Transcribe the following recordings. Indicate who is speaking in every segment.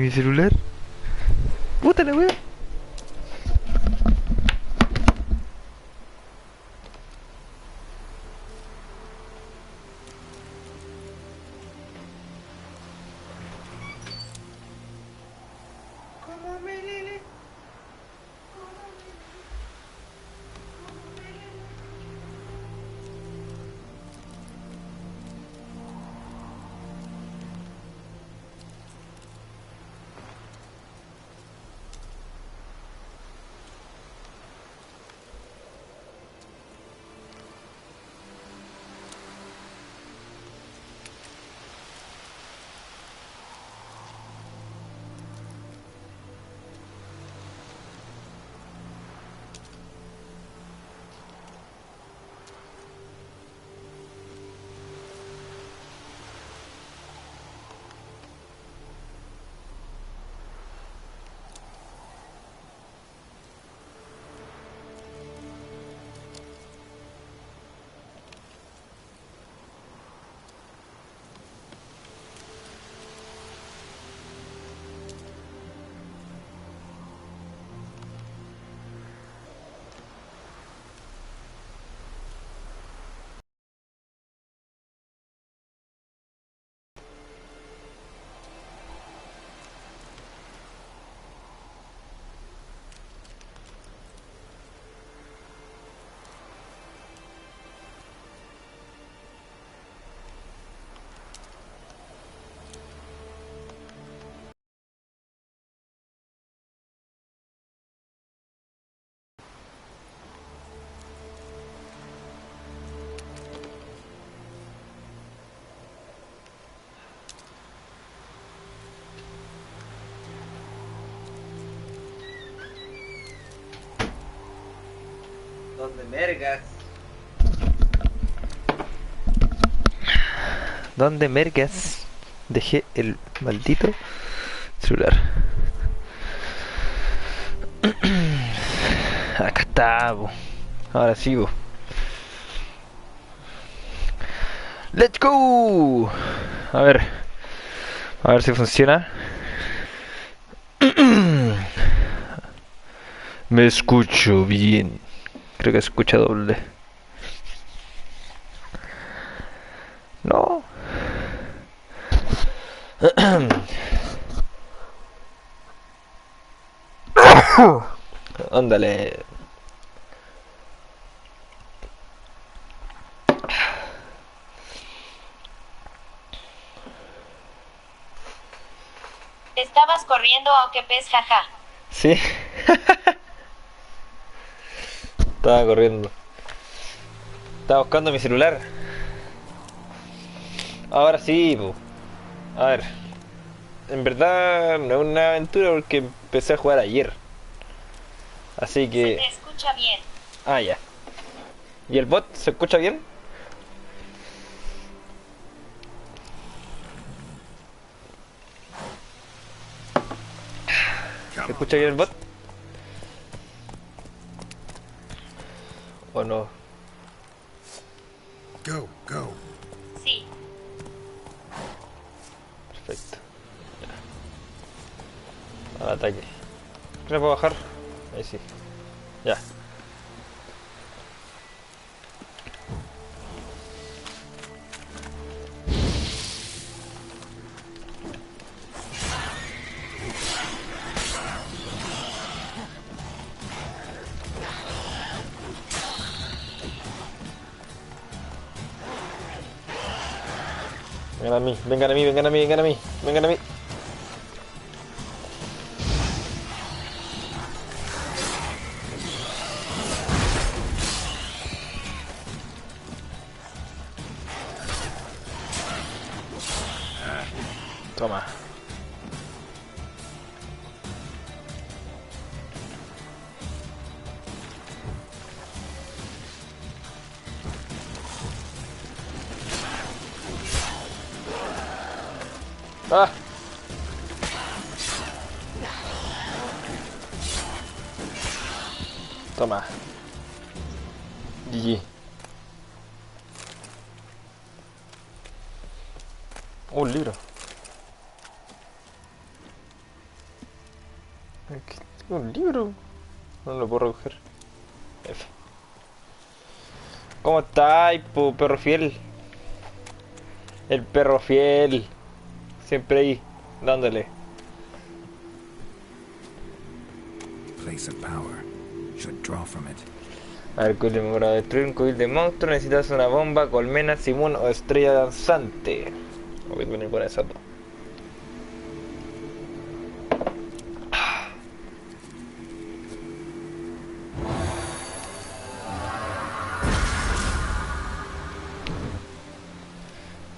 Speaker 1: mi celular? Puta la wea.
Speaker 2: ¿Dónde mergas?
Speaker 1: ¿Dónde mergas? Dejé el maldito celular. Acá está, po. Ahora sí, po. ¡Let's go! A ver si funciona. Me escucho bien. Creo que se escucha doble. No. Ándale.
Speaker 3: Estabas corriendo aunque pez, jaja.
Speaker 1: Sí. Estaba corriendo. Estaba buscando mi celular. Ahora sí, po. A ver. En verdad no es una aventura porque empecé a jugar ayer. Así
Speaker 3: Se
Speaker 1: que...
Speaker 3: te escucha bien.
Speaker 1: Ah, ya. ¿Y el bot se escucha bien? ¿Se escucha bien el bot? ¿O no?
Speaker 4: Go, go.
Speaker 3: Sí.
Speaker 1: Perfecto. Ya. Al ataque. ¿Qué le puedo bajar? Ahí sí. Ya. Vengan a mí, vengan a mí, vengan a mí, vengan a mí, vengan a mí. Toma. Ah. Toma. GG. Un libro. Un libro. No lo puedo recoger. F. ¿Cómo estáis, perro fiel? El perro fiel. Siempre ahí, dándole.
Speaker 4: Place of power. Should draw from it.
Speaker 1: A ver, coil para destruir un coil de monstruo necesitas una bomba, colmena, simón o estrella danzante. Voy a poner con esas dos.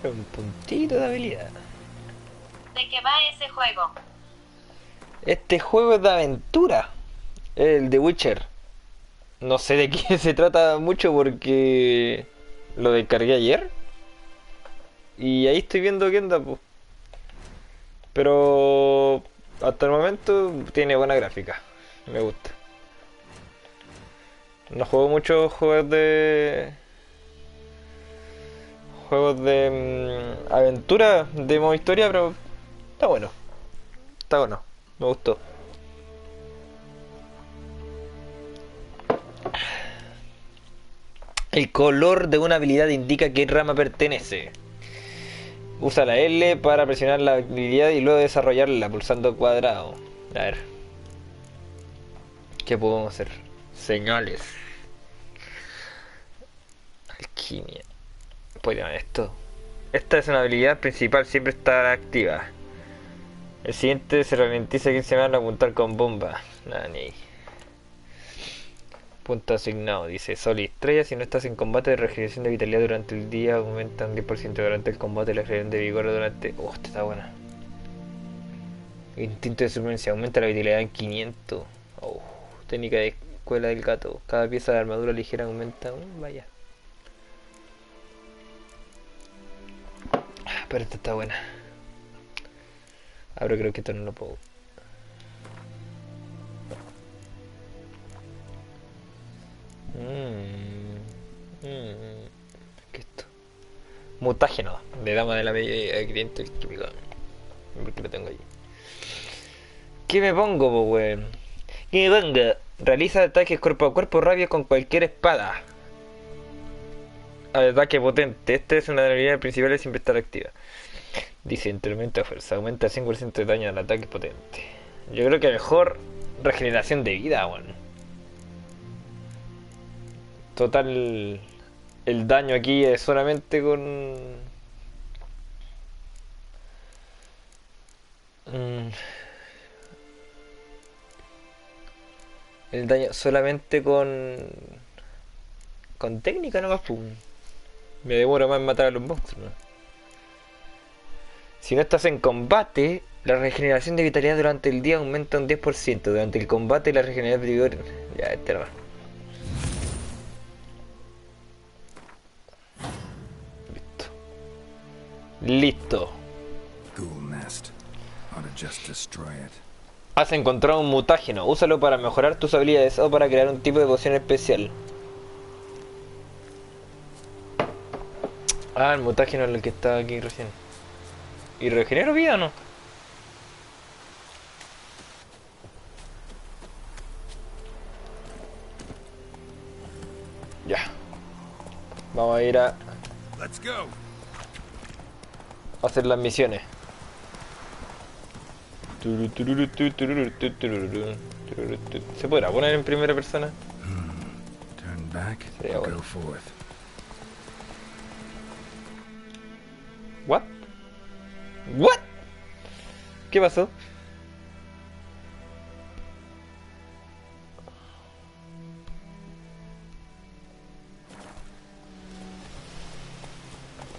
Speaker 1: Un puntito de habilidad.
Speaker 3: ¿De qué va ese juego?
Speaker 1: Este juego es de aventura. El de Witcher. No sé de qué se trata mucho porque lo descargué ayer. Y ahí estoy viendo qué onda, pues. Pero hasta el momento tiene buena gráfica. Me gusta. No juego muchos juegos de aventura, de modo historia, pero está bueno. Está bueno. Me gustó. El color de una habilidad indica a qué rama pertenece. Usa la L para presionar la habilidad y luego desarrollarla pulsando cuadrado. A ver. ¿Qué podemos hacer? Señales. Alquimia. Pues esto. Esta es una habilidad principal, siempre está activa. El siguiente se ralentiza 15 segundos al apuntar con bomba. Nani. Punto asignado, dice Sol y estrella. Si no estás en combate, de regeneración de vitalidad durante el día aumenta un 10% durante el combate. La regeneración de vigor durante... esta está buena. Instinto de supervivencia, aumenta la vitalidad en 500. Técnica de escuela del gato. Cada pieza de armadura ligera aumenta vaya. Pero esta está buena. Ahora creo que esto no lo puedo. ¿Qué es esto? Mutágeno de dama de la media cliente el químico. Porque lo tengo ahí. ¿Qué me pongo, po, weón? ¿Qué me pongo? Realiza ataques cuerpo a cuerpo rápido con cualquier espada. Ataque potente. Esta es una de las habilidades principales siempre estar activa. Dice incremento de fuerza. Aumenta 100% de daño al ataque potente. Yo creo que mejor regeneración de vida, weón. Total, el daño aquí es solamente con... el daño solamente con técnica nomás, pum. Me demoro más en matar a los monstruos, ¿no? Si no estás en combate, la regeneración de vitalidad durante el día aumenta un 10%. Durante el combate la regeneración de vigor... Ya, este no va. Listo. Has encontrado un mutágeno. Úsalo para mejorar tus habilidades o para crear un tipo de poción especial. Ah, el mutágeno es el que estaba aquí recién. ¿Y regenero vida o no? Ya. Vamos a ir a hacer las misiones. ¿Se podrá poner en primera persona? Sería bueno. What? What? ¿Qué pasó?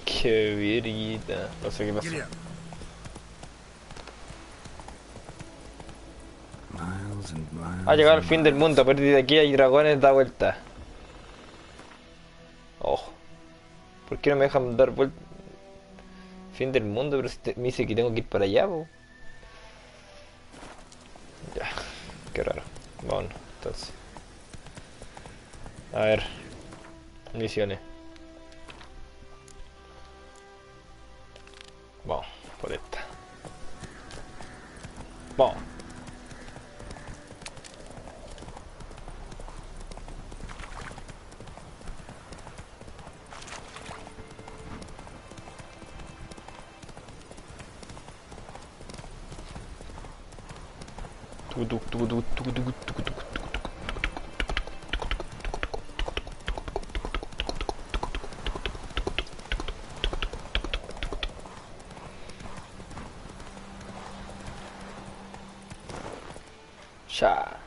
Speaker 1: Qué virguita. No sé qué pasó. Ha llegado el fin del mundo. A partir de aquí hay dragones da vuelta. Ojo. ¿Por qué no me dejan dar vuelta? Fin del mundo, pero si me dice que tengo que ir para allá, po. Ya, qué raro. Bueno, entonces. A ver. Misiones. Vamos, por esta. Vamos. Ya.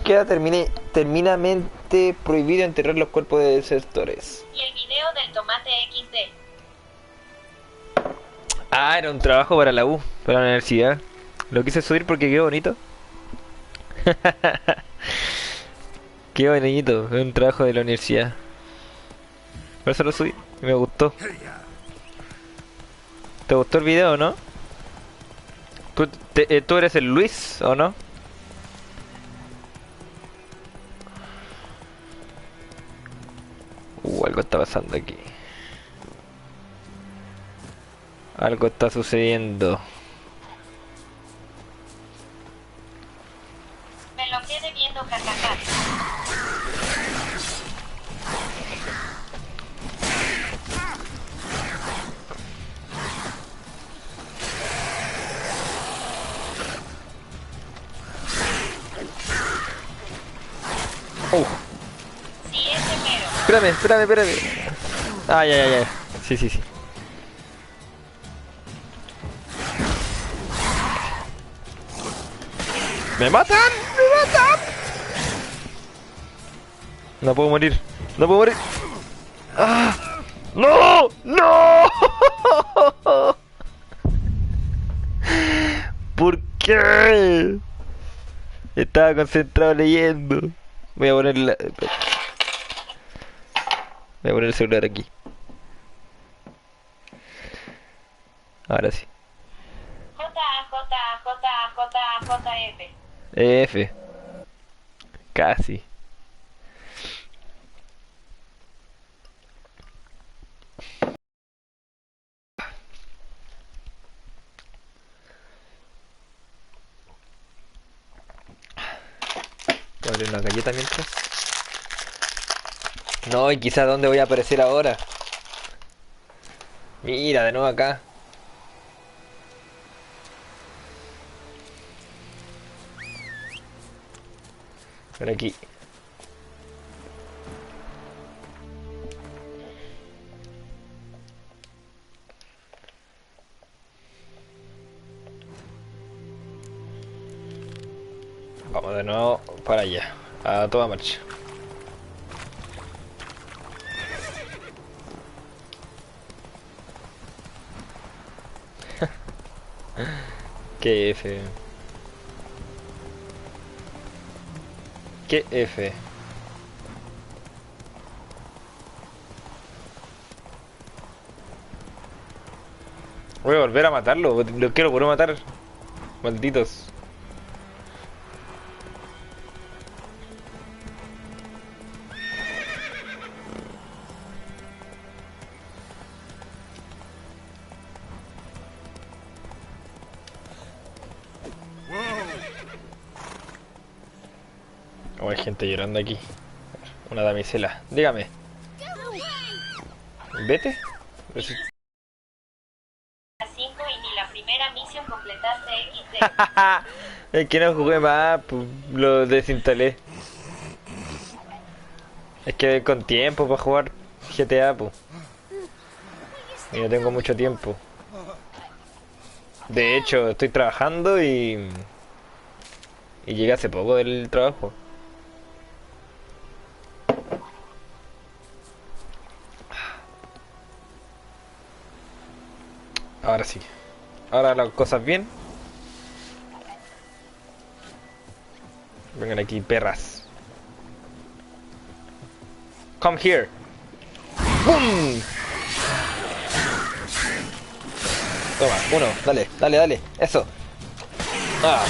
Speaker 1: Queda terminantemente prohibido enterrar los cuerpos de desertores.
Speaker 3: Y el video del tomate XD.
Speaker 1: Ah, era un trabajo para la U, para la universidad. Lo quise subir porque quedó bonito. Qué bonito, es un trabajo de la universidad. Por eso lo subí, y me gustó. ¿Te gustó el video, no? ¿Tú eres el Luis, o no? Algo está pasando aquí. Algo está sucediendo.
Speaker 3: Me lo quedé viendo, jajaja.
Speaker 1: Oh.
Speaker 3: Sí, ese mero.
Speaker 1: Espérame. Ah, ya. Sí. ¡Me matan! No puedo morir. ¡Ah! ¡No! ¿Por qué? Estaba concentrado leyendo. Voy a poner el celular aquí. Ahora sí.
Speaker 3: JJJJJF.
Speaker 1: F. Casi. Voy a abrir una galleta mientras. No, y quizás dónde voy a aparecer ahora. Mira, de nuevo acá. Por aquí. Vamos de nuevo para allá. A toda marcha. Qué F. Qué F. Voy a volver a matarlo. Lo quiero volver a matar. Malditos. Oh, hay gente llorando aquí. Una damisela. Dígame. ¿Vete?
Speaker 3: A 5 y ni la primera misión completaste XD.
Speaker 1: Es que no jugué más, pues, lo desinstalé. Es que con tiempo para jugar GTA, pues. Y no tengo mucho tiempo. De hecho, estoy trabajando y llegué hace poco del trabajo. Ahora sí. Ahora las cosas bien. Vengan aquí, perras. Come here. ¡Bum! Toma, uno, dale. Eso. Ah.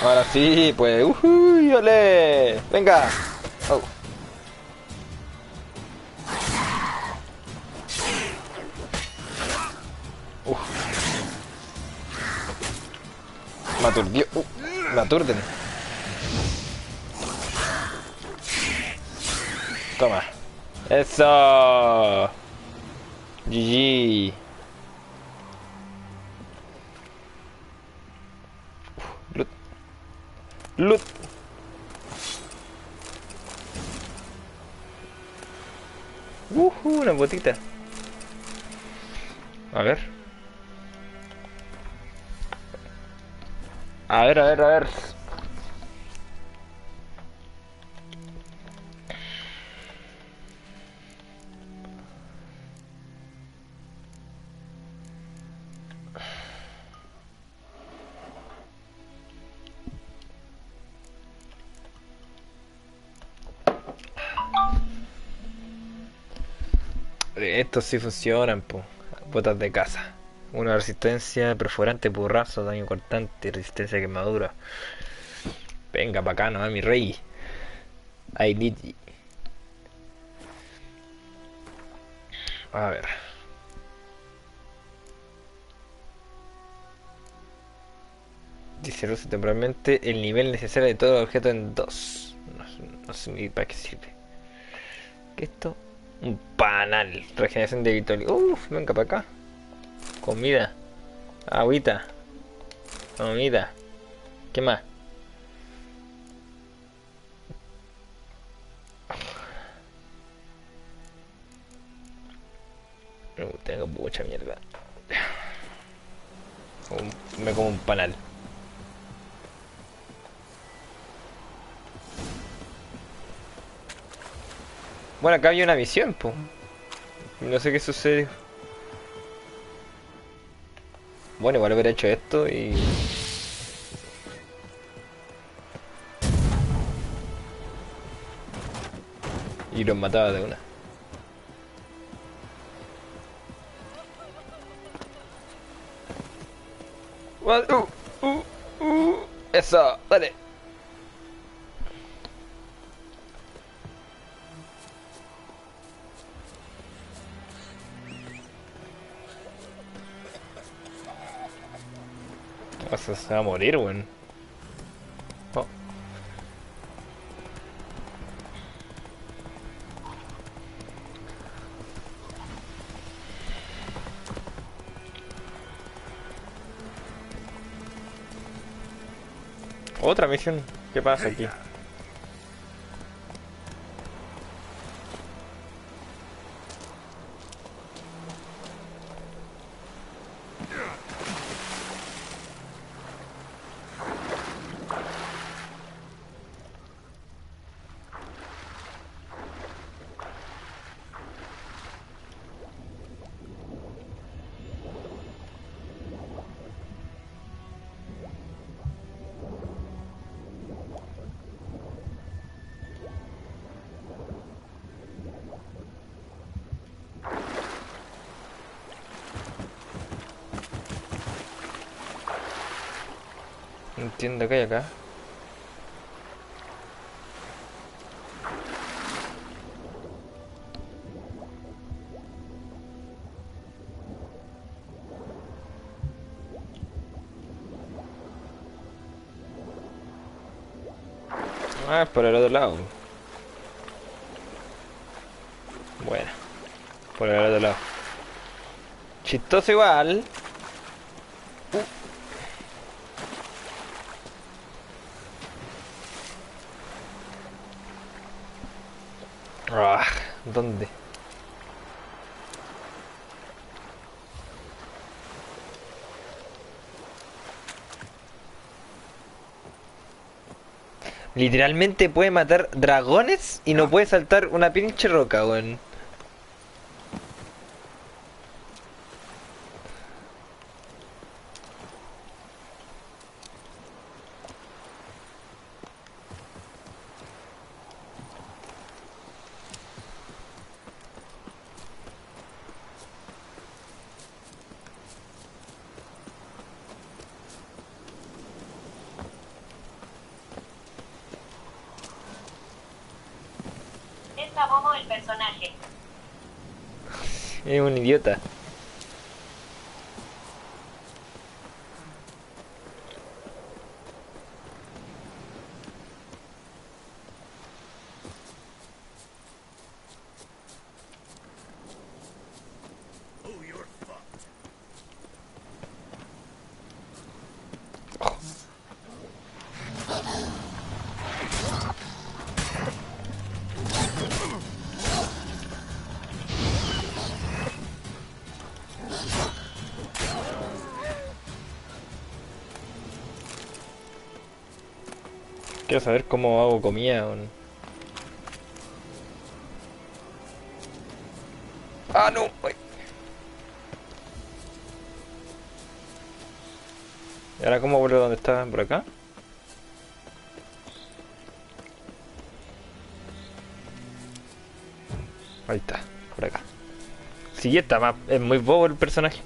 Speaker 1: Ahora sí, pues. ¡Uy, ole! Venga. Oh. Me aturdió. Me aturden. Toma. Eso. GG. Loot. Loot. Una botita. A ver. A ver, a ver, a ver. Estos sí funcionan, po. Botas de caza. Una resistencia, perforante, porrazo, daño cortante, resistencia a quemadura. Venga, bacano, mi rey. I need you. A ver. Dice reduce temporalmente el nivel necesario de todo el objeto en 2. No sé ni para qué sirve. ¿Qué es esto? Un panal. Regeneración de victoria. Uff, venga para acá. Comida. Agüita. Comida. ¿Qué más? Tengo mucha mierda. Me como un panal. Bueno, acá había una misión, po. No sé qué sucede. Bueno, igual hubiera hecho esto y... y los mataba de una. Eso, dale. Se va a morir, weón. Oh. Otra misión. ¿Qué pasa aquí? No entiendo qué hay acá. Ah, es por el otro lado. Bueno, por el otro lado. Chistoso igual. Ah, ¿dónde? Literalmente puede matar dragones y no puede saltar una pinche roca, weón.
Speaker 3: Está bobo el personaje.
Speaker 1: Es un idiota. Quiero saber cómo hago comida. ¡Ah, no! Ay. ¿Y ahora cómo vuelvo donde estaba? ¿Por acá? Ahí está, por acá. Sí, está más... Es muy bobo el personaje.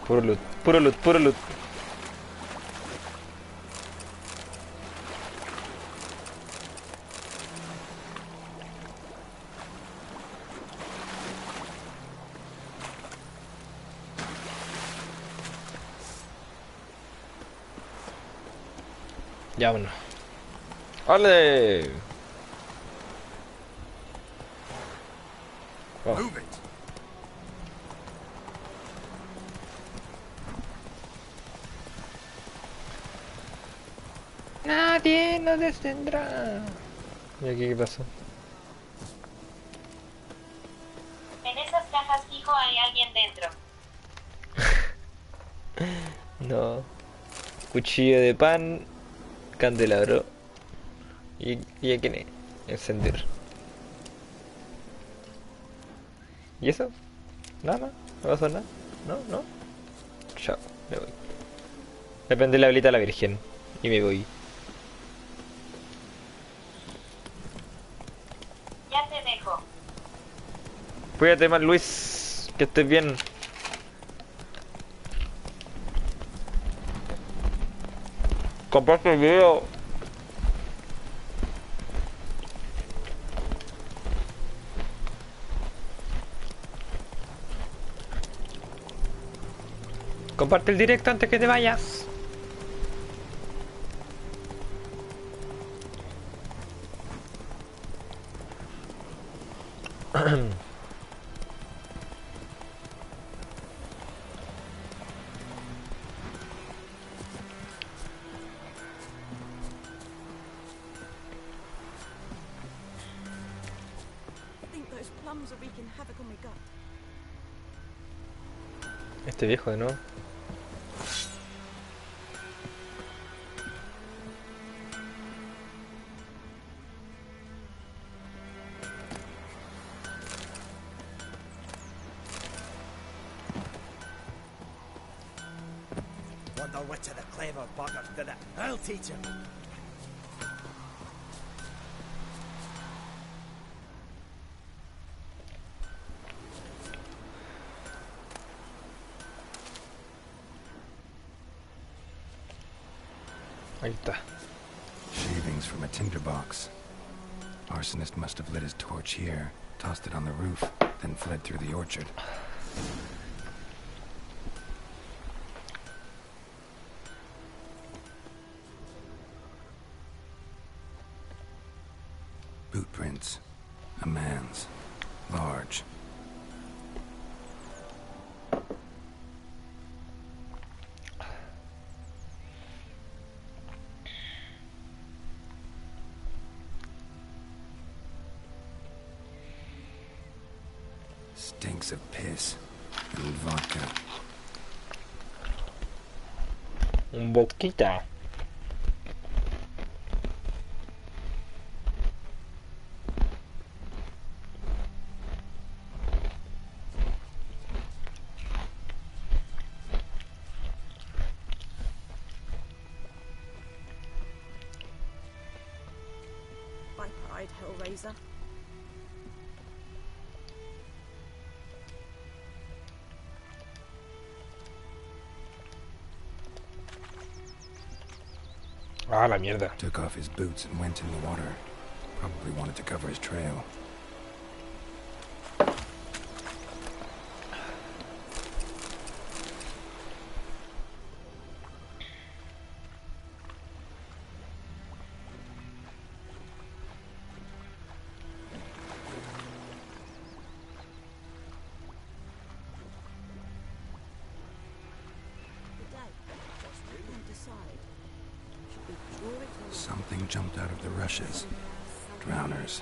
Speaker 1: Puro loot, puro loot, puro loot. Ya, bueno. ¡Ole! Oh.
Speaker 4: Move it.
Speaker 1: Nadie nos detendrá. ¿Y aquí qué pasó?
Speaker 3: En esas cajas fijo hay alguien dentro.
Speaker 1: No. Cuchillo de pan. Candelabro. ¿Y a quién es? Encender. ¿Y eso? ¿Nada más? ¿No pasó nada? ¿No? ¿No? Chao, me voy. Me prendí la velita a la Virgen. Y me voy.
Speaker 3: Ya te dejo.
Speaker 1: Cuídate más, Luis. Que estés bien. Comparte el video. Comparte el directo antes que te vayas. Este viejo de nuevo.
Speaker 2: Wonder which of the clever buggers did it. I'll teach him.
Speaker 1: Ahí está.
Speaker 4: Shavings from a tinderbox. Arsonist must have lit his torch here, tossed it on the roof, then fled through the orchard. Boot prints. A man's. Large. Stinks of piss and vodka.
Speaker 1: Un boquita.
Speaker 5: Viper-eyed Hellraiser.
Speaker 1: Ah, la mierda.
Speaker 4: Took off his boots and went in the water. Probably wanted to cover his trail.
Speaker 5: The day. Don't decide. Should be
Speaker 4: jumped out of the rushes. Drowners.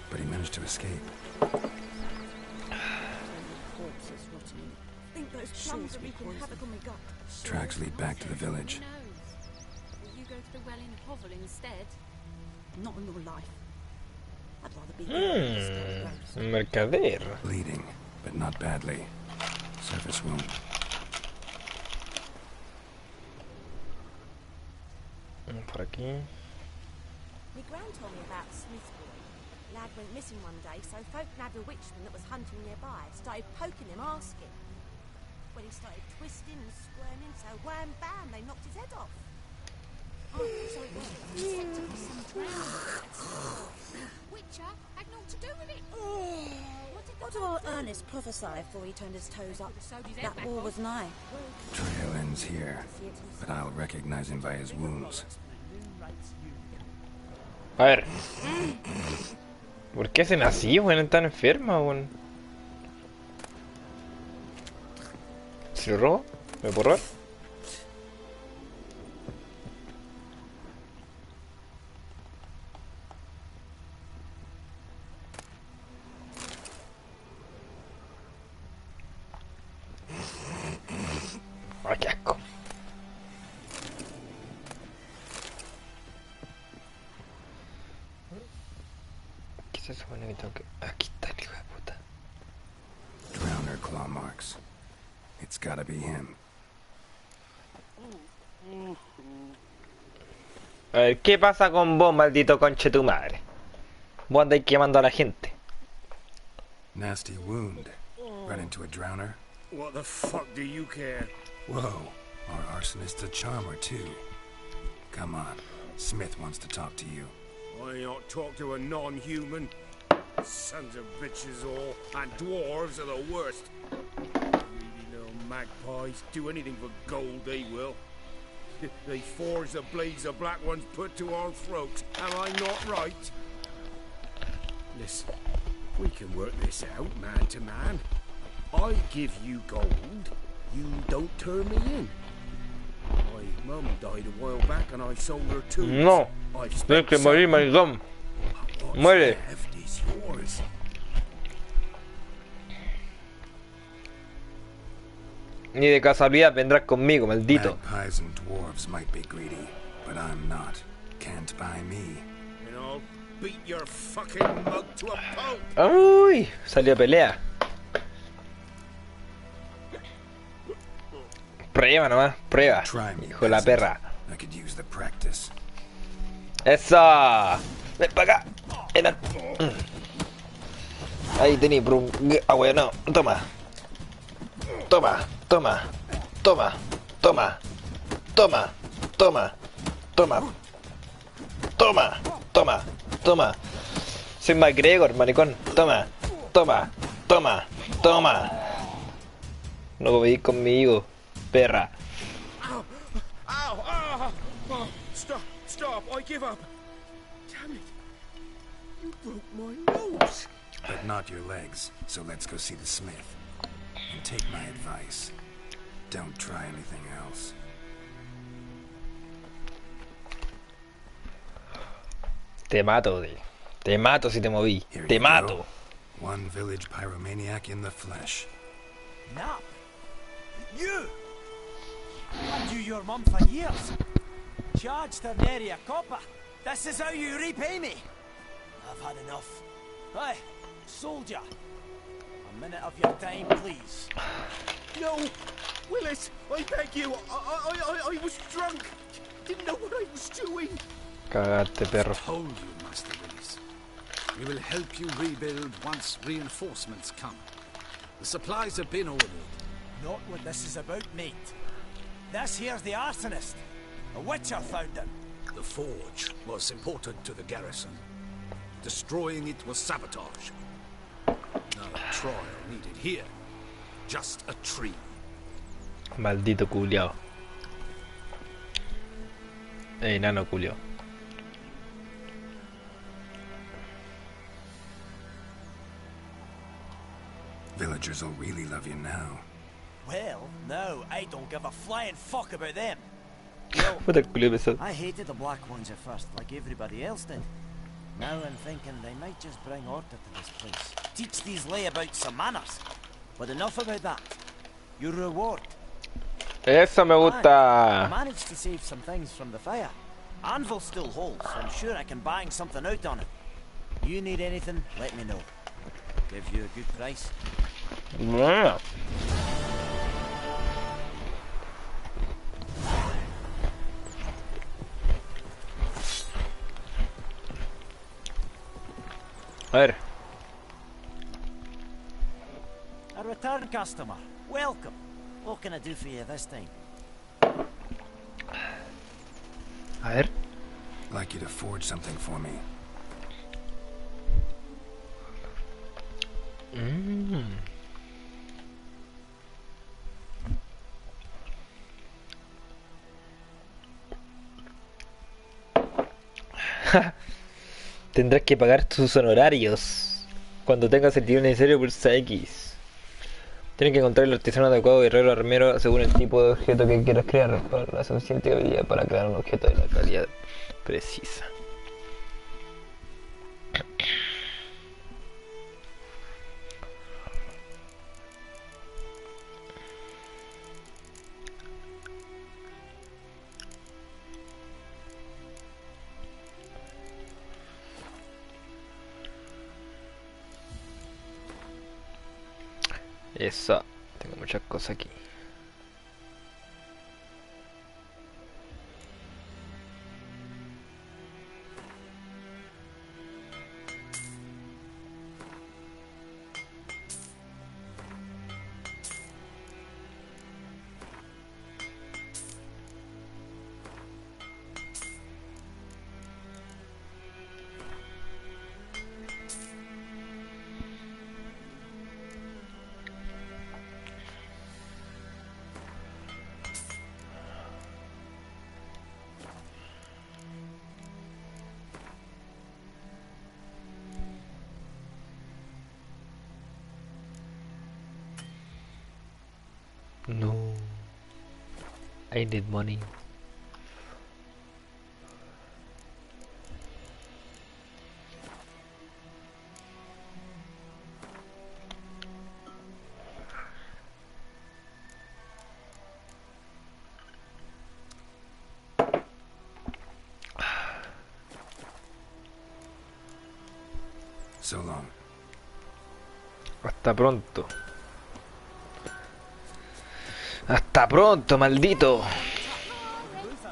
Speaker 4: But he managed to escape.
Speaker 5: Corpses rotting. Think those plums are wreaking havoc on my gut.
Speaker 4: Tracks lead back to the village.
Speaker 6: Who knows? Will you go to the well in Hovel instead?
Speaker 5: Not in your life. I'd rather be here instead of Rose.
Speaker 1: Mercader.
Speaker 4: Bleeding, but not badly. Surface wound.
Speaker 1: Por aquí.
Speaker 5: My gran told me about Smith's boy. Lad went missing one day, so folk nabbed a witchman that was hunting nearby. Started poking him, asking. When he started twisting and squirming, so wham bam, they knocked his head off. Oh, so it was set to be some drowning.
Speaker 6: Witcher had naught to do with it.
Speaker 5: What did old Ernest prophesy before he turned his toes up? That war was nigh.
Speaker 4: Trail ends here, but I'll recognize him by his wounds.
Speaker 1: A ver. ¿Por qué hacen así, weón? Están enfermas, weón. ¿Se lo robo? ¿Me puedo robar? Ay, qué asco. ¿Qué se supone que tengo que...? Aquí está el hijo de puta.
Speaker 4: Drowner claw marks. It's gotta be him.
Speaker 1: A ver, ¿qué pasa con vos, maldito conche tu madre? Vos andáis quemando a la gente.
Speaker 4: Nasty wound. Run into a drowner.
Speaker 2: What the fuck do you care?
Speaker 4: Whoa, our arsonist's a charmer too. Come on, Smith wants to talk to you.
Speaker 2: I don't talk to a non-human. Sons of bitches all, and dwarves are the worst. Greedy little magpies do anything for gold, they will. They forge the blades the black ones put to our throats. Am I not right? Listen, we can work this out, man to man. I give you gold, you don't turn me in. My mum died a while back and I sold her too.
Speaker 1: No, tienes que morir, maricón. Muere.
Speaker 2: Left is yours.
Speaker 1: Ni de casualidad vendrás conmigo, maldito.
Speaker 4: Magpies and dwarves might be greedy, but I'm not. Can't buy me.
Speaker 2: And I'll beat your fucking mug to a pulp.
Speaker 1: Uy, salió a pelea. Prueba nomás, prueba.
Speaker 4: Try me,
Speaker 1: Hijo de la perra.
Speaker 4: I could use the practice.
Speaker 1: ¡Eso! ¡Ven para acá! Ahí tení, bro. Ah, bueno, toma. Toma, toma, toma, toma, toma, toma, toma, toma, toma, toma. Soy McGregor, maricón. Toma, toma, toma, toma. No comedís conmigo, perra.
Speaker 2: Ow! Ow! Ow! Oh, stop! Stop! I give up! Damn it! You broke my nose!
Speaker 4: But not your legs, so let's go see the smith. And take my advice. Don't try anything else.
Speaker 1: Te mato, tío. Te mato si te moví.
Speaker 4: Here
Speaker 1: Te
Speaker 4: you
Speaker 1: mato.
Speaker 4: go. One village pyromaniac in the flesh.
Speaker 2: Nap! You! I knew your mum for years. Charged her nary a copper. This is how you repay me. I've had enough. Hey, soldier. A minute of your time, please. No! Willis, I beg you. I was drunk. Didn't know what I was doing.
Speaker 1: Cagate, perro.
Speaker 7: Told you, Master Willis. We will help you rebuild once reinforcements come. The supplies have been ordered.
Speaker 2: Not what this is about, mate. This here's the arsonist. A witcher found him.
Speaker 7: The forge was important to the garrison. Destroying it was sabotage. No trial needed here. Just a tree.
Speaker 1: Maldito culiao. Enano culiao.
Speaker 4: Villagers will really love you now.
Speaker 2: Well, no, I don't give a flying fuck about them.
Speaker 1: Puta el culo pesado.
Speaker 8: I hated the black ones at first, like everybody else did. Now I'm thinking they might just bring order to this place. Teach these layabouts some manners. But enough about that. Your reward.
Speaker 1: Eso me
Speaker 8: I
Speaker 1: gusta.
Speaker 8: managed to save some things from the fire. Anvil still holds, so I'm sure I can bang something out on it. You need anything, let me know. Give you a good price.
Speaker 1: Bueno. A ver.
Speaker 8: A return customer. Welcome. What can I do for you this time?
Speaker 1: A ver.
Speaker 4: I'd like you to forge something for me.
Speaker 1: Tendrás que pagar tus honorarios cuando tengas el dinero necesario por X. Tienes que encontrar el artesano adecuado, guerrero armero, según el tipo de objeto que quieras crear, para la suficiente habilidad para crear un objeto de la calidad precisa. Eso, tengo muchas cosas aquí. No, I need money.
Speaker 4: So long.
Speaker 1: Hasta pronto. Hasta pronto, maldito.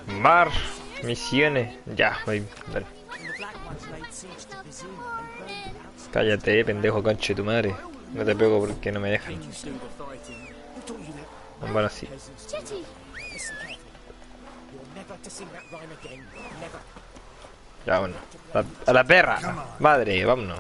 Speaker 1: Mar, misiones. Ya, voy. Dale. Cállate, pendejo conche tu madre. No te pego porque no me dejan. Bueno, sí. Ya, bueno. A la perra. Madre, vámonos.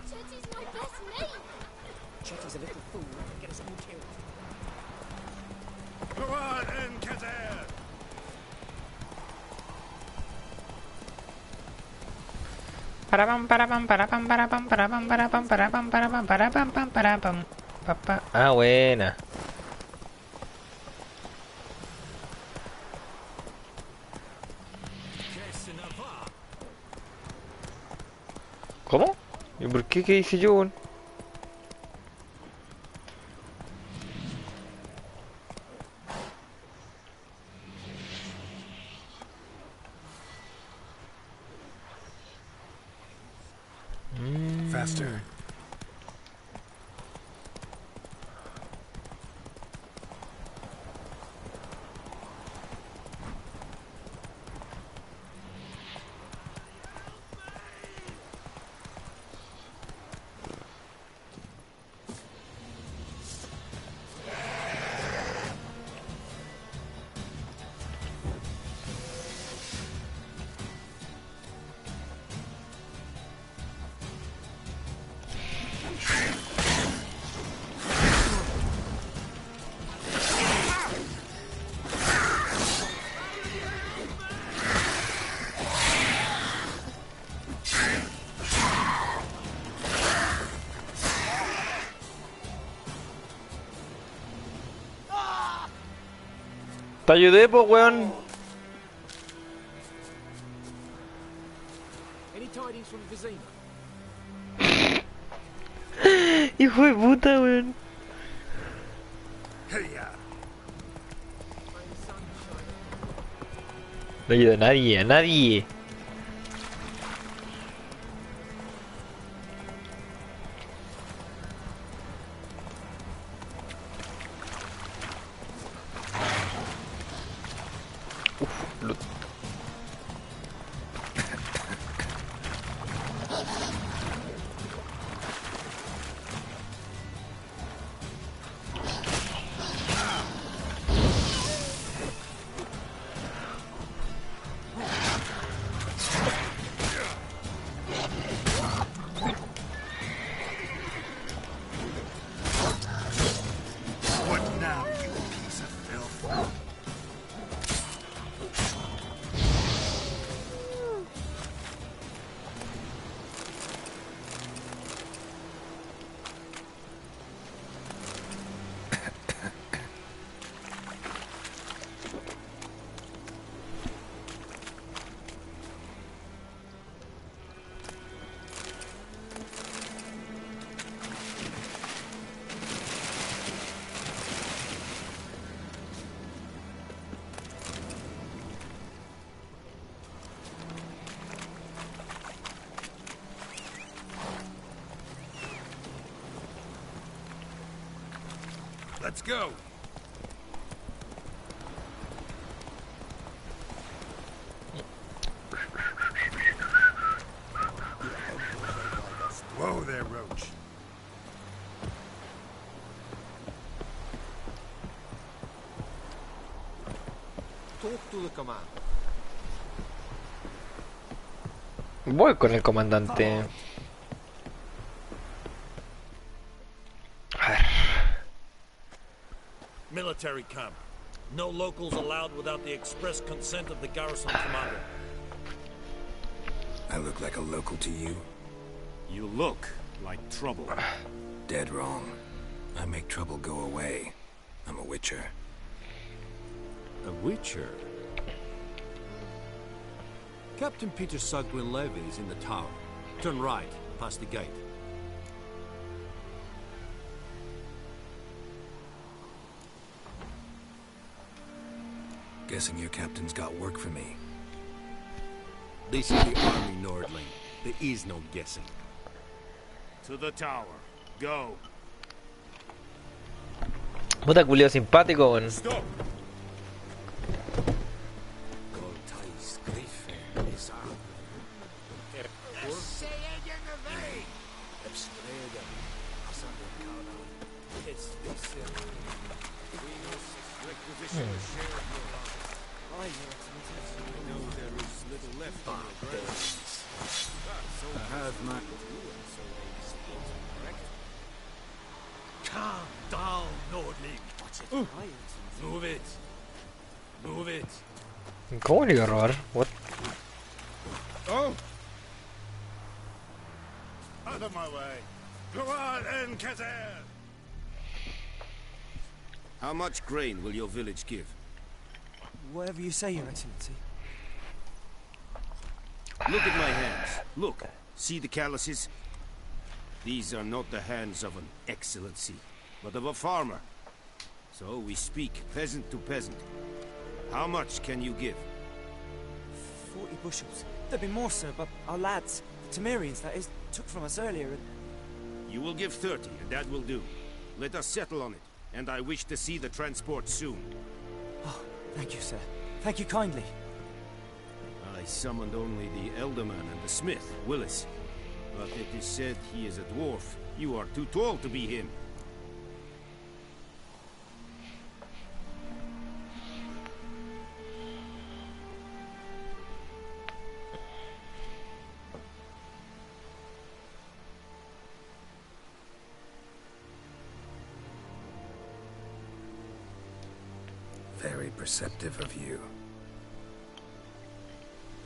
Speaker 1: Ah, buena. ¿Cómo? ¿Y por qué? ¿Qué hice yo?
Speaker 4: Faster.
Speaker 1: Te ayudé, po, weón.
Speaker 7: from Vizina.
Speaker 1: Hijo de puta, weón. No ayuda a nadie, a nadie.
Speaker 2: Let's go. Whoa there, Roach.
Speaker 7: Talk to the commander.
Speaker 1: Voy con el comandante.
Speaker 7: Military camp. No locals allowed without the express consent of the garrison commander.
Speaker 4: I look like a local to you?
Speaker 7: You look like trouble.
Speaker 4: Dead wrong. I make trouble go away. I'm a witcher.
Speaker 7: A witcher? Captain Peter Sugwin Levy is in the tower. Turn right, past the gate.
Speaker 4: Guessing your captain's got work for me.
Speaker 7: This is the army, Nordling. There is no guessing. To the tower. Go.
Speaker 1: Puta culio simpático, weón.
Speaker 7: Stop. Calm down, Nordling. Move it. Move it.
Speaker 1: ¿Cómo le iba a robar? What?
Speaker 2: Oh! Out of my way. Go on, Encater!
Speaker 7: How much grain will your village give?
Speaker 8: Whatever you say, Your Excellency.
Speaker 7: Look at my hands. Look. See the calluses? These are not the hands of an excellency, but of a farmer. So we speak peasant to peasant. How much can you give?
Speaker 8: 40 bushels. There'd be more, sir, but our lads, the Temerians, that is, took from us earlier and...
Speaker 7: You will give 30, and that will do. Let us settle on it, and I wish to see the transport soon.
Speaker 8: Oh, thank you, sir. Thank you kindly.
Speaker 7: I summoned only the Elderman and the smith, Willis. But it is said he is a dwarf. You are too tall to be him.
Speaker 4: Very perceptive of you.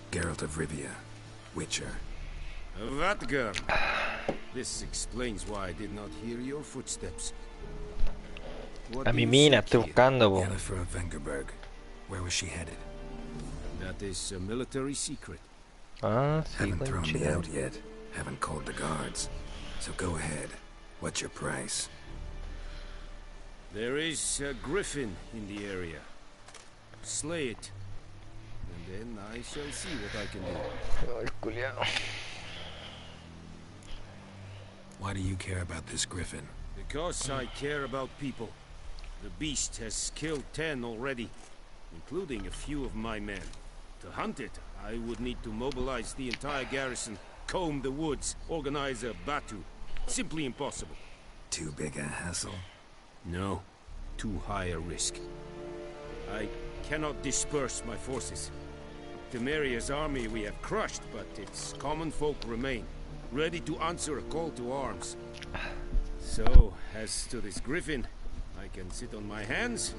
Speaker 4: Geralt of Rivia, Witcher.
Speaker 7: That girl. This explains why I did not hear your footsteps. What
Speaker 1: A
Speaker 7: do
Speaker 1: mi
Speaker 7: you
Speaker 1: mina,
Speaker 7: seek
Speaker 1: estoy
Speaker 7: here?
Speaker 1: buscando, po.
Speaker 4: Yennefer of Vengerberg. Where was she headed?
Speaker 7: That is a military secret.
Speaker 1: Ah, sí,
Speaker 4: Haven't thrown me
Speaker 1: conchero.
Speaker 4: out yet. Haven't called the guards. So go ahead. What's your price?
Speaker 7: There is a griffin in the area. Slay it, and then I shall see what I can do.
Speaker 1: Oh, el culiao.
Speaker 4: Why do you care about this griffin?
Speaker 7: Because I care about people. The beast has killed 10 already, including a few of my men. To hunt it, I would need to mobilize the entire garrison, comb the woods, organize a batu. Simply impossible.
Speaker 4: Too big a hassle?
Speaker 7: No, too high a risk. I cannot disperse my forces. Temeria's army we have crushed, but its common folk remain, ready to answer a call to arms. So, as to this griffin, I can sit on my hands,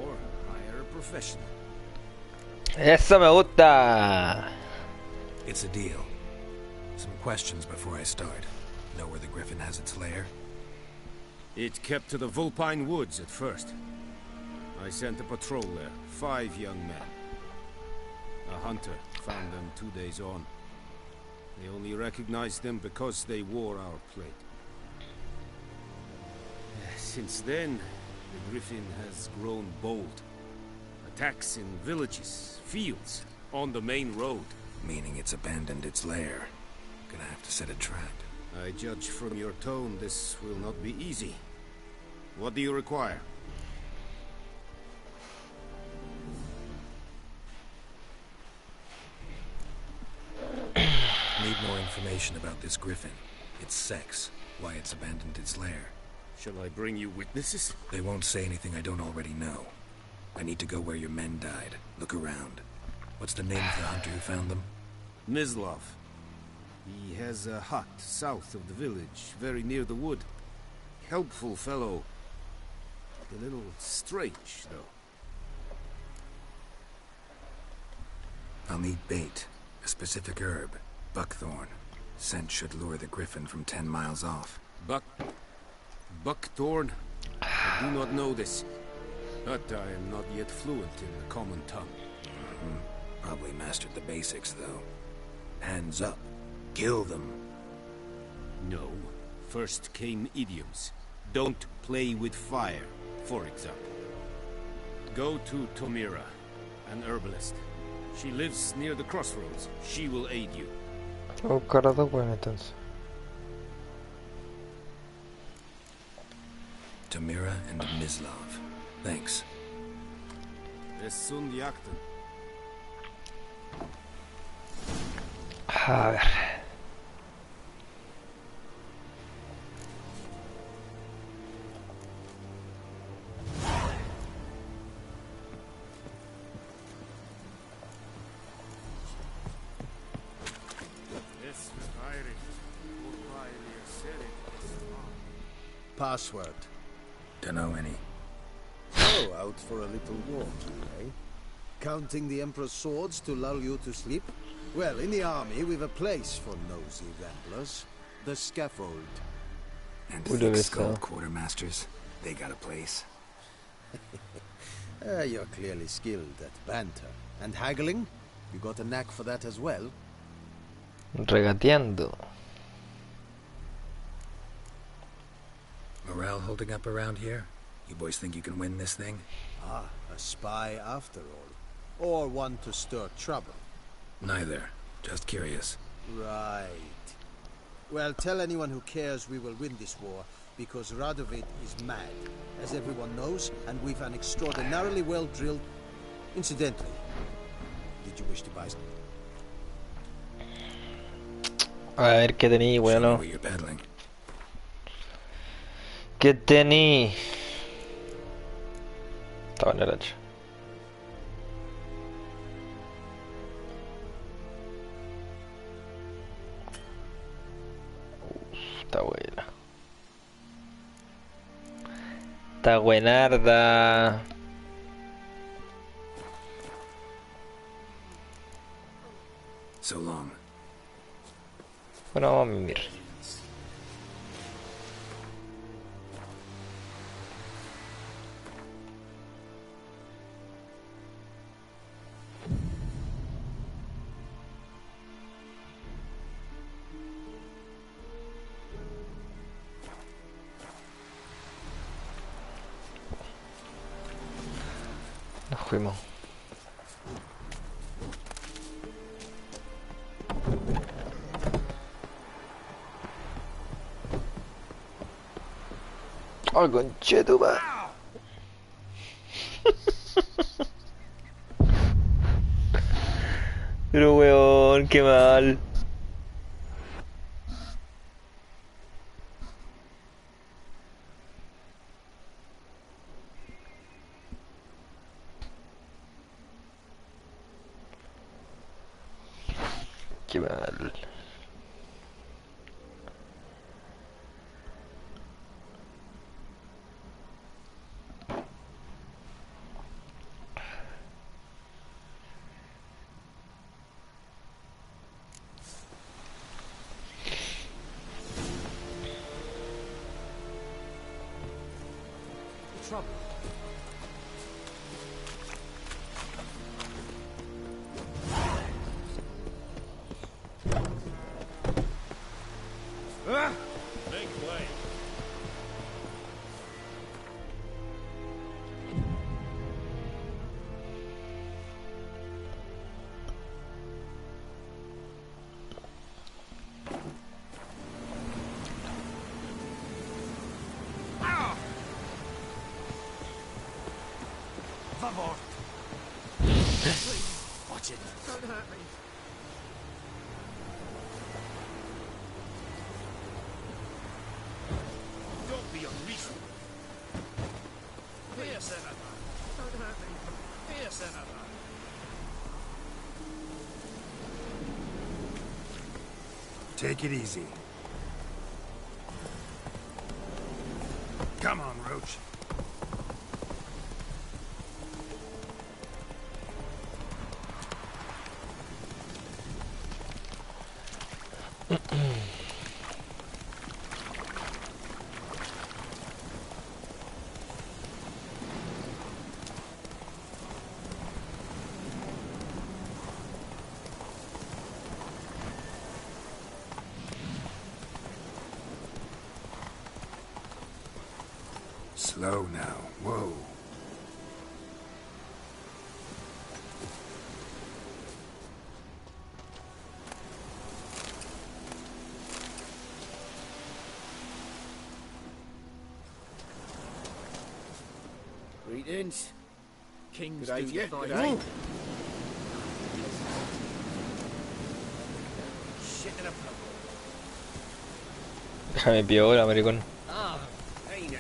Speaker 7: or hire a professional.
Speaker 1: Eso me gusta.
Speaker 4: It's a deal. Some questions before I start. Know where the griffin has its lair?
Speaker 7: It kept to the Vulpine Woods at first. I sent a patrol there, 5 young men. A hunter found them 2 days on. They only recognized them because they wore our plate. Since then, the griffin has grown bold. Attacks in villages, fields, on the main road.
Speaker 4: Meaning it's abandoned its lair. Gonna have to set a trap.
Speaker 7: I judge from your tone this will not be easy. What do you require?
Speaker 4: Need more information about this griffin. Its sex, why it's abandoned its lair.
Speaker 7: Shall I bring you witnesses?
Speaker 4: They won't say anything I don't already know. I need to go where your men died. Look around. What's the name of the hunter who found them?
Speaker 7: Mislav. He has a hut south of the village, very near the wood. Helpful fellow. A little strange, though.
Speaker 4: I'll need bait. A specific herb. Buckthorn. Scent should lure the griffin from 10 miles off.
Speaker 7: Buckthorn? I do not know this. But I am not yet fluent in the common tongue.
Speaker 4: Probably mastered the basics, though. Hands up. Kill them.
Speaker 7: No. First came idioms. Don't play with fire, for example. Go to Tomira, an herbalist. She lives near the crossroads. She will aid you.
Speaker 1: Oh, cara de bueno entonces.
Speaker 4: Tamira and Mislav. Thanks.
Speaker 7: Untitled.
Speaker 1: A ver.
Speaker 2: Password.
Speaker 4: Dunno any.
Speaker 2: Oh, out for a little walk, eh? Counting the Emperor's swords to lull you to sleep? Well, in the army, we've a place for nosy ramblers. The scaffold.
Speaker 4: And
Speaker 1: Who did it
Speaker 4: thick-skulled
Speaker 1: sell?
Speaker 4: quartermasters. They got a place.
Speaker 2: You're clearly skilled at banter. And haggling? You got a knack for that as well?
Speaker 1: Regateando.
Speaker 4: Morale holding up around here? You boys think you can win this thing?
Speaker 2: Ah, a spy after all. Or one to stir trouble.
Speaker 4: Neither. Just curious.
Speaker 2: Right. Well, tell anyone who cares we will win this war, because Radovid is mad, as everyone knows, and we've an extraordinarily well-drilled... Incidentally, did you wish to buy some?
Speaker 1: A ver qué tení,
Speaker 4: Show me
Speaker 1: bueno.
Speaker 4: where you're peddling.
Speaker 1: ¿Qué tení? Estaba en el hacha. Está buena. Está buenarda.
Speaker 4: So long.
Speaker 1: Bueno, vamos a mimir. Nos fuimos. ¡Oh, conchetumare! Pero weón, qué mal. Qué mal.
Speaker 8: Trouble.
Speaker 2: Make way.
Speaker 8: Favor. Please, watch it.
Speaker 2: Don't hurt me. Don't be unreasonable. Here, Senator. Don't hurt me. Here, Senator.
Speaker 4: Take it easy. Come on, Roach. Slow now. Whoa.
Speaker 2: Greetings. King's
Speaker 7: Good idea,
Speaker 2: do
Speaker 7: good
Speaker 2: the
Speaker 7: idea.
Speaker 2: Shit in a pub.
Speaker 1: Déjame piola, maricón.
Speaker 2: Ah, hey now.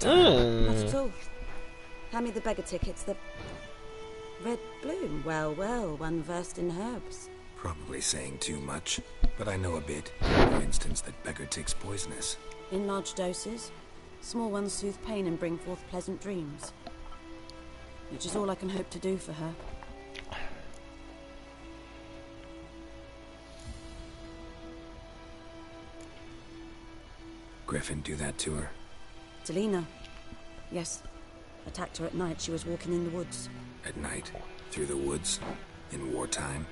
Speaker 5: Not at all. Hand me the beggar tickets. The red bloom. Well, well, one versed in herbs.
Speaker 4: Probably saying too much, but I know a bit. For instance, that beggar tick's poisonous.
Speaker 5: In large doses. Small ones soothe pain and bring forth pleasant dreams. Which is all I can hope to do for her.
Speaker 4: Griffin do that to her?
Speaker 5: Delina. Yes. Attacked her at night. She was walking in the woods.
Speaker 4: At night? Through the woods? In wartime?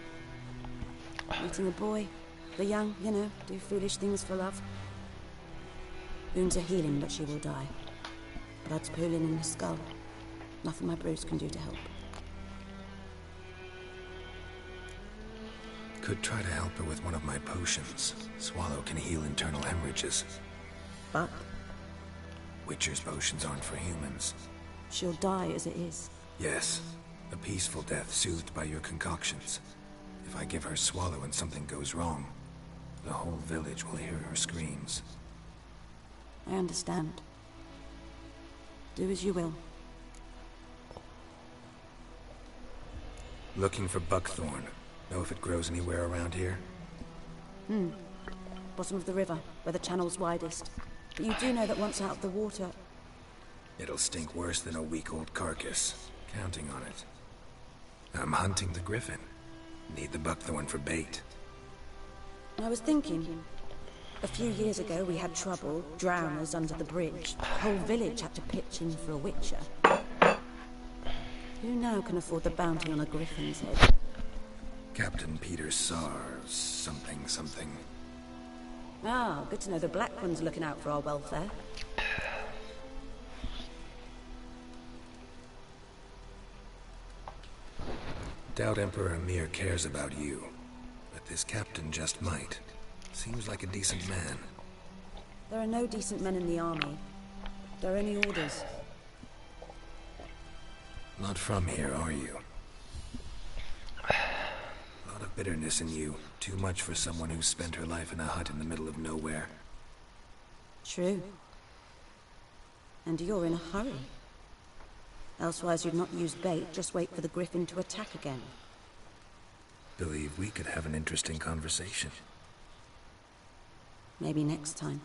Speaker 5: Meeting a boy. The young, you know, do foolish things for love. Wounds are healing, but she will die. Blood's pooling in the skull. Nothing my bruise can do to help.
Speaker 4: Could try to help her with one of my potions. Swallow can heal internal hemorrhages.
Speaker 5: But
Speaker 4: Witcher's potions aren't for humans.
Speaker 5: she'll die as it is.
Speaker 4: Yes, a peaceful death soothed by your concoctions. If I give her Swallow and something goes wrong, the whole village will hear her screams.
Speaker 5: I understand. Do as you will.
Speaker 4: Looking for buckthorn. Know if it grows anywhere around here?
Speaker 5: Bottom of the river, where the channel's widest. But you do know that once out of the water...
Speaker 4: It'll stink worse than a week-old carcass. Counting on it. I'm hunting the griffin. Need the buckthorn for bait.
Speaker 5: I was thinking... A few years ago we had trouble, drowners under the bridge. The whole village had to pitch in for a witcher. Who now can afford the bounty on a griffin's head?
Speaker 4: Captain Peter Sars, something, something.
Speaker 5: Ah, good to know the Black One's looking out for our welfare.
Speaker 4: Doubt Emperor Emir cares about you, but this captain just might. Seems like a decent man.
Speaker 5: There are no decent men in the army. There are only orders.
Speaker 4: Not from here, are you? A lot of bitterness in you. Too much for someone who spent her life in a hut in the middle of nowhere.
Speaker 5: True. And you're in a hurry. Elsewise you'd not use bait, just wait for the griffin to attack again.
Speaker 4: Believe we could have an interesting conversation.
Speaker 5: Maybe next time.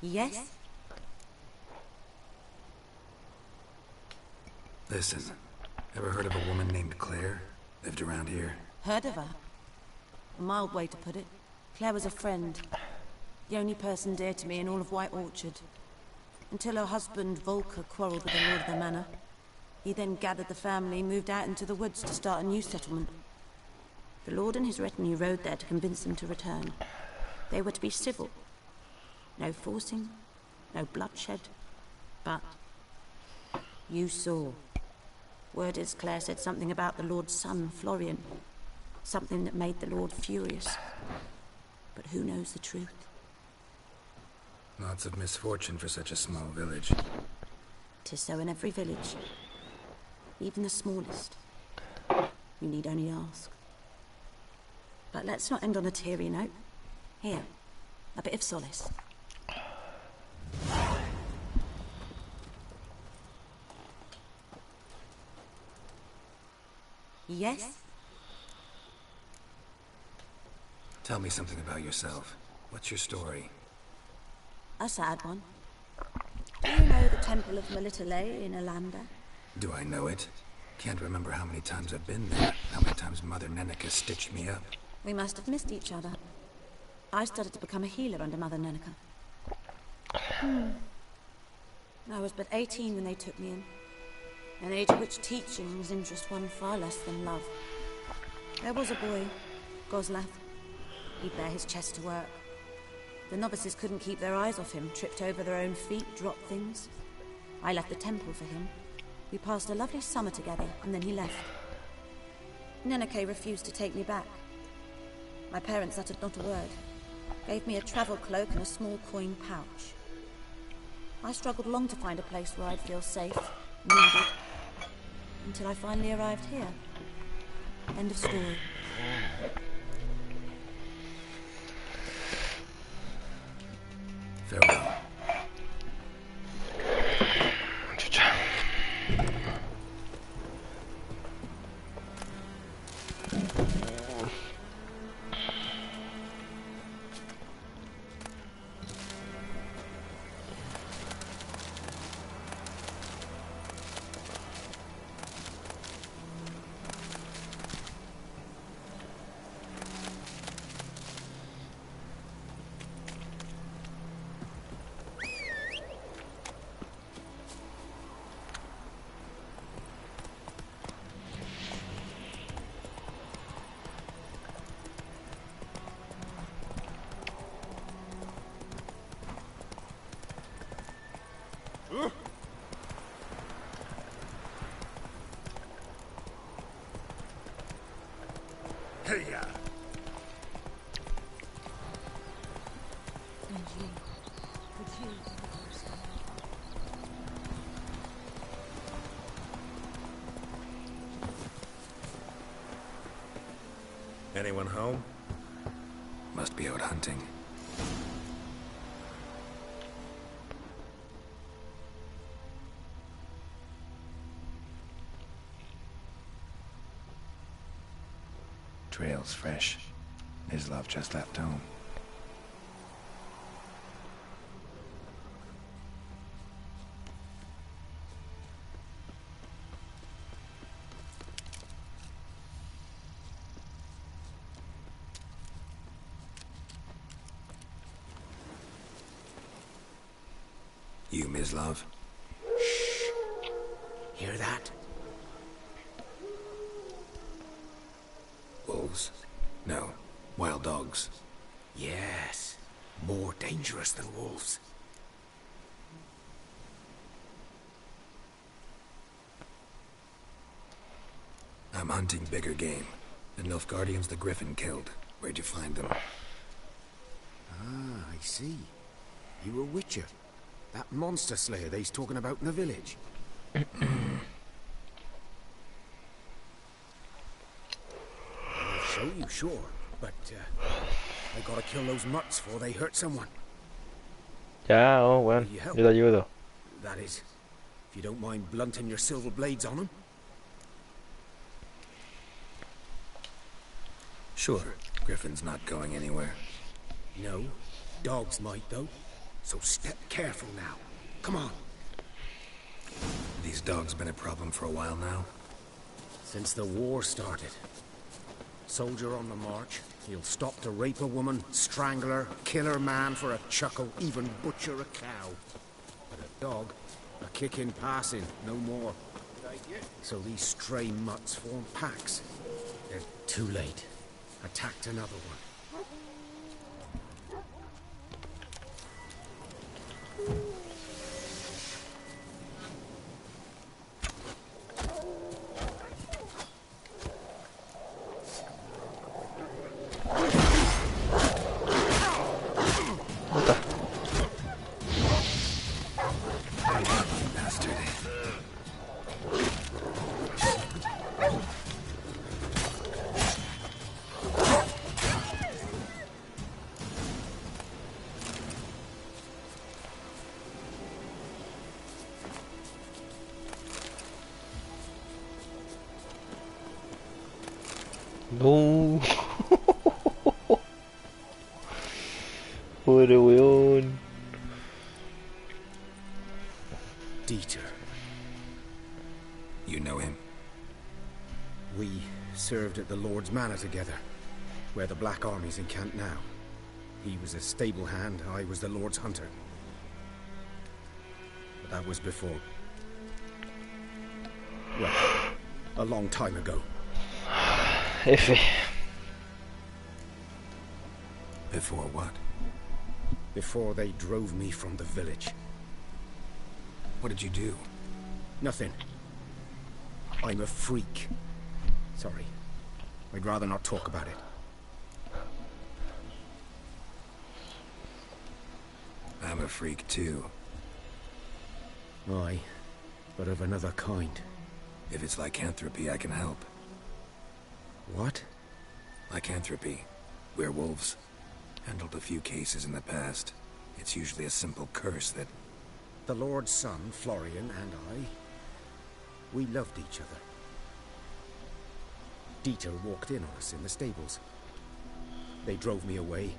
Speaker 5: Yes?
Speaker 4: Listen, ever heard of a woman named Claire? Lived around here?
Speaker 5: Heard of her? A mild way to put it. Claire was a friend. The only person dear to me in all of White Orchard. Until her husband, Volker, quarreled with the lord of the manor. He then gathered the family, moved out into the woods to start a new settlement. The lord and his retinue rode there to convince them to return. They were to be civil. No forcing, no bloodshed. But you saw. Word is Claire said something about the lord's son, Florian. Something that made the lord furious. But who knows the truth?
Speaker 4: Lots of misfortune for such a small village.
Speaker 5: 'Tis so in every village. Even the smallest. You need only ask. But let's not end on a teary note. Here, a bit of solace. Yes?
Speaker 4: Tell me something about yourself. What's your story?
Speaker 5: A sad one. Do you know the Temple of Melitele in Alanda?
Speaker 4: Do I know it? Can't remember how many times I've been there. How many times Mother Neneka stitched me up.
Speaker 5: We must have missed each other. I started to become a healer under Mother Neneka. I was but 18 when they took me in. An age at which teaching was interest one far less than love. There was a boy, Goslav. He'd bare his chest to work. The novices couldn't keep their eyes off him, tripped over their own feet, dropped things. I left the temple for him. We passed a lovely summer together, and then he left. Neneke refused to take me back. My parents uttered not a word. Gave me a travel cloak and a small coin pouch. I struggled long to find a place where I'd feel safe, needed, until I finally arrived here. End of story.
Speaker 4: Farewell.
Speaker 2: Hey-ya!
Speaker 4: Anyone home? Must be out hunting. Trail's fresh. Islov just left home. You, Mislav?
Speaker 7: Hear that?
Speaker 4: Wolves? No. Wild dogs.
Speaker 7: Yes. More dangerous than wolves.
Speaker 4: I'm hunting bigger game. The Nilfgaardians the Griffin killed. Where'd you find them?
Speaker 7: Ah, I see. You a witcher. That monster slayer they's talking about in the village. I'll show you, sure. But, I gotta kill those mutts before they hurt someone.
Speaker 1: Ya, oh, weón.
Speaker 7: You help?
Speaker 1: Yo te ayudo.
Speaker 7: That is, if you don't mind blunting your silver blades on them.
Speaker 4: Sure. Griffin's not going anywhere.
Speaker 7: No, dogs might though. So step careful now. Come on.
Speaker 4: These dogs been a problem for a while now?
Speaker 7: Since the war started. Soldier on the march, he'll stop to rape a woman, strangle her, kill her man for a chuckle, even butcher a cow. But a dog, a kick in passing, no more. So these stray mutts form packs. They're too late. Attacked another one.
Speaker 1: No. Pobre weón.
Speaker 7: Dieter.
Speaker 4: You know him?
Speaker 7: We served at the Lord's Manor together, where the Black Army's encamped now. He was a stable hand, I was the Lord's hunter. But that was before... well, a long time ago.
Speaker 1: F.
Speaker 4: Before what?
Speaker 7: Before they drove me from the village.
Speaker 4: What did you do?
Speaker 7: Nothing. I'm a freak. Sorry. I'd rather not talk about it.
Speaker 4: I'm a freak too.
Speaker 7: Aye, but of another kind.
Speaker 4: If it's lycanthropy, I can help.
Speaker 7: What?
Speaker 4: Lycanthropy. Werewolves. Handled a few cases in the past. It's usually a simple curse that...
Speaker 7: The Lord's son, Florian, and I... we loved each other. Dieter walked in on us in the stables. They drove me away.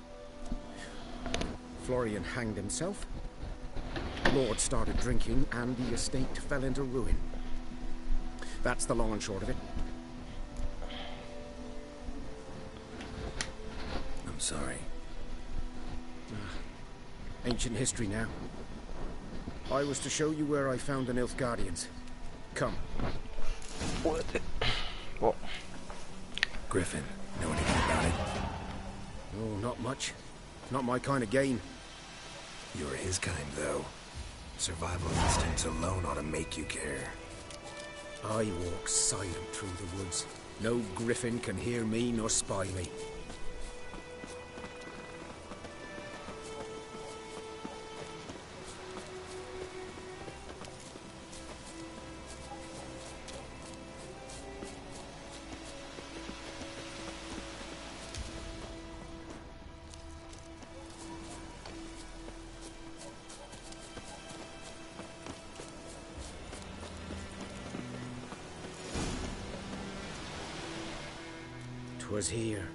Speaker 7: Florian hanged himself. Lord started drinking, and the estate fell into ruin. That's the long and short of it.
Speaker 4: I'm sorry.
Speaker 7: Ancient history now. I was to show you where I found the Nilfgaardians. Come.
Speaker 1: What? What?
Speaker 4: Griffin, know anything about it?
Speaker 7: Oh, not much. Not my kind of game.
Speaker 4: You're his kind, though. Survival instincts alone ought to make you care.
Speaker 7: I walk silent through the woods. No griffin can hear me nor spy me. Was here.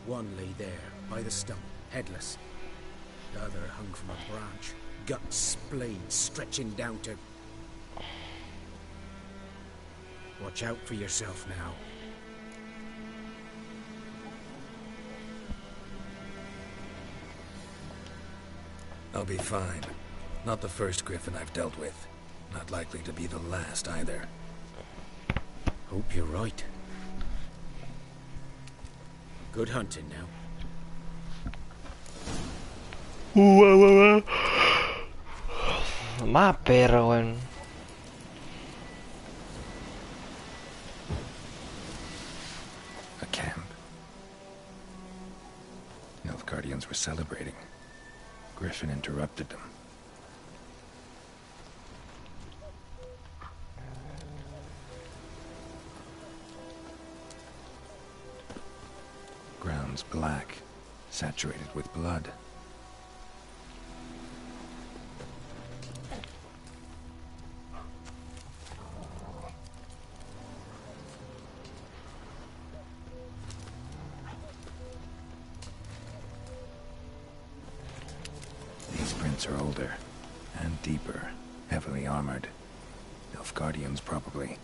Speaker 7: One lay there, by the stump, headless. The other hung from a branch, guts splayed, stretching down to... Watch out for yourself now.
Speaker 4: I'll be fine. Not the first griffin I've dealt with. Not likely to be the last either.
Speaker 7: Hope you're right. Good hunting now.
Speaker 1: Más perro, weón.
Speaker 4: A camp. Nilfgaardians were celebrating. Griffin interrupted them. Ground's black, saturated with blood. These prints are older and deeper, heavily armored. Nilfgaardians probably.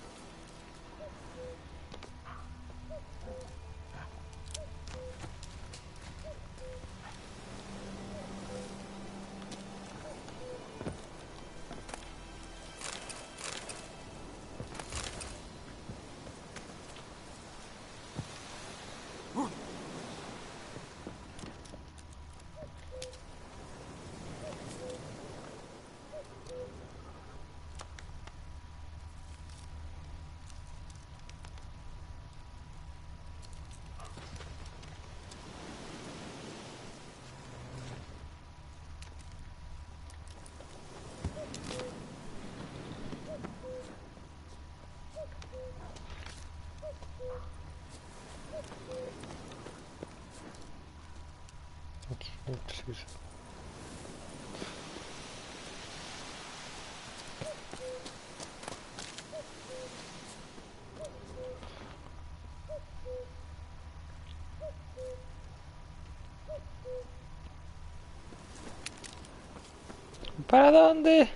Speaker 1: ¿Para dónde?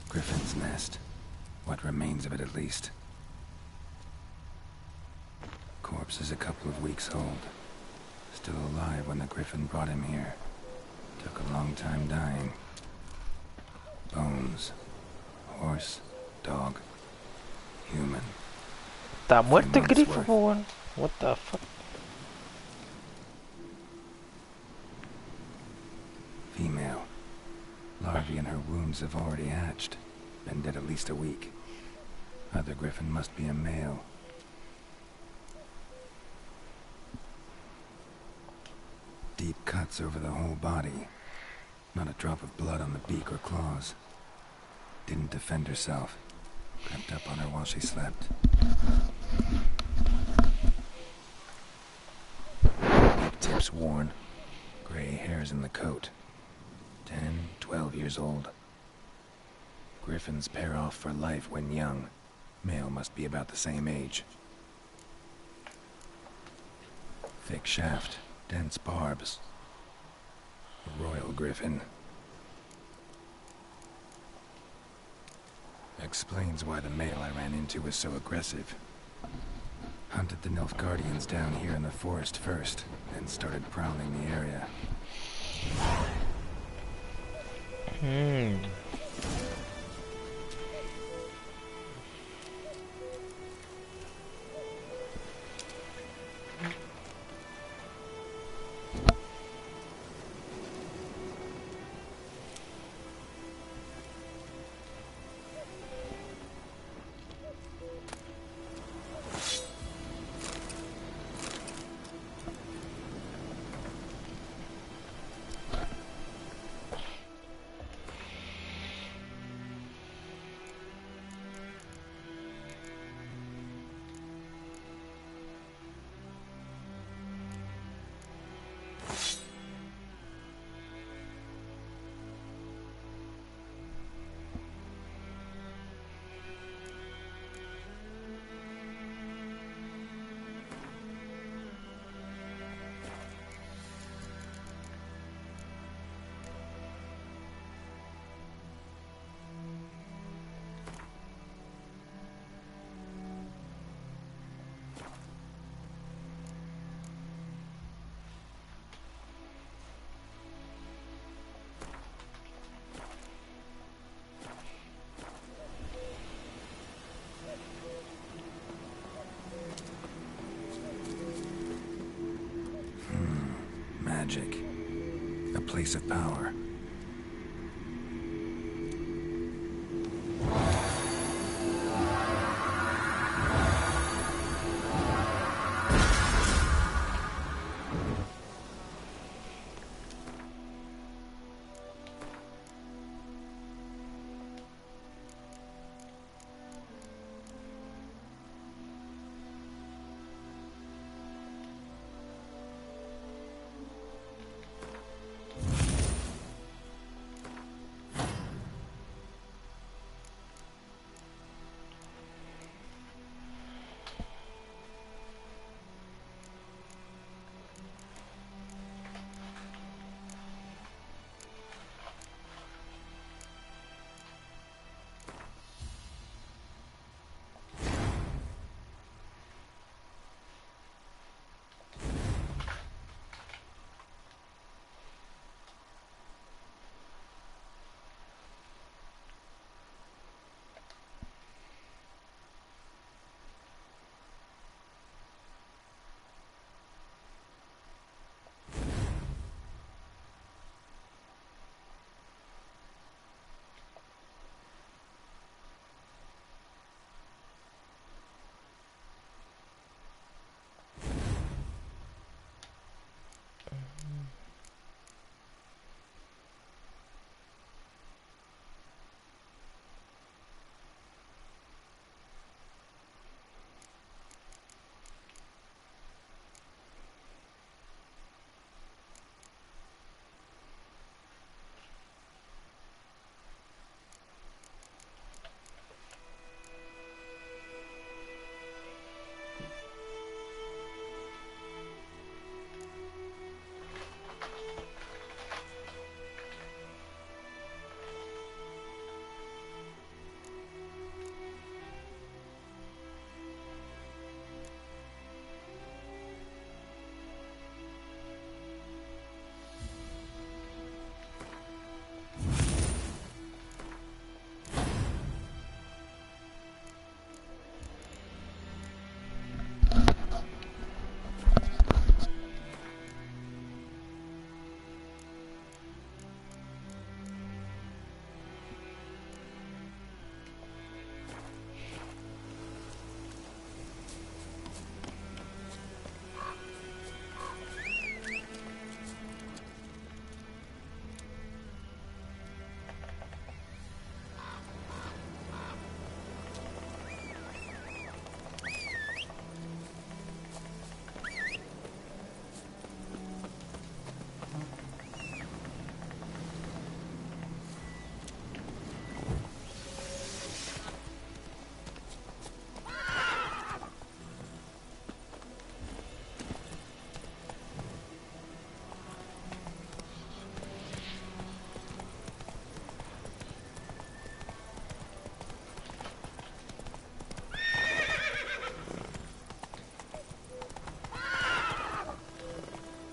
Speaker 4: Griffin's nest. What remains of it, at least. Corpse is a couple of weeks old. Still alive when the griffin brought him here. Took a long time dying. Bones. Horse. Dog. Human.
Speaker 1: Está muerto el
Speaker 4: months
Speaker 1: grifo,
Speaker 4: worth.
Speaker 1: po, weón. What the fuck?
Speaker 4: Female. Larvae in her wounds have already hatched. Been dead at least a week. Other griffin must be a male. Deep cuts over the whole body. Not a drop of blood on the beak or claws. Didn't defend herself. Crept up on her while she slept. Beak tips worn. Gray hairs in the coat. 10, 12 years old. Griffins pair off for life when young. Male must be about the same age. Thick shaft, dense barbs. A royal griffin. Explains why the male I ran into was so aggressive. Hunted the Nilfgaardians down here in the forest first, then started prowling the area. magic. A place of power.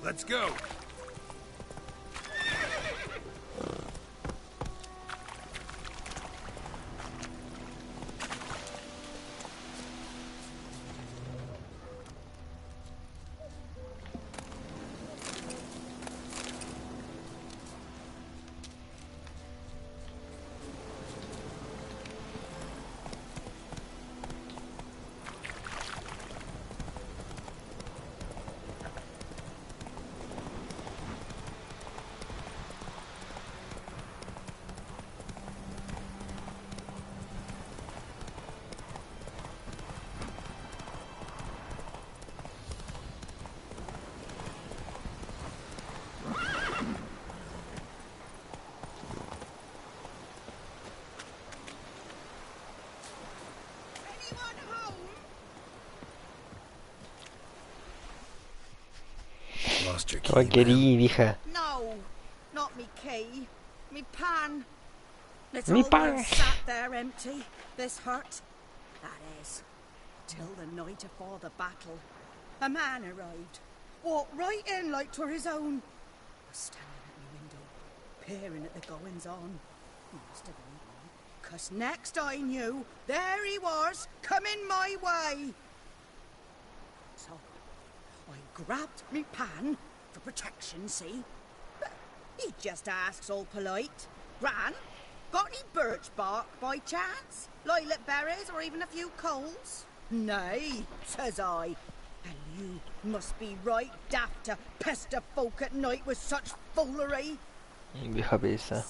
Speaker 2: Let's go.
Speaker 4: Lost your key,
Speaker 1: ¿Qué
Speaker 4: ma'am?
Speaker 1: querí, hija?
Speaker 5: No, not me key. Me pan. It's
Speaker 1: Me
Speaker 5: always
Speaker 1: pan.
Speaker 5: sat there empty, this hut. That is, till the night afore the battle. A man arrived, walked right in like 'twere his own. Was standing at my window, peering at the goings-on. He must have been one, 'cause next I knew, there he was, coming my way. So I grabbed me pan for protection, see? But he just asks all polite. Gran, got any birch bark by chance? Lilac berries or even a few coals? Nay, says I. And you must be right daft to pester folk at night with such foolery.
Speaker 1: Vieja pesa.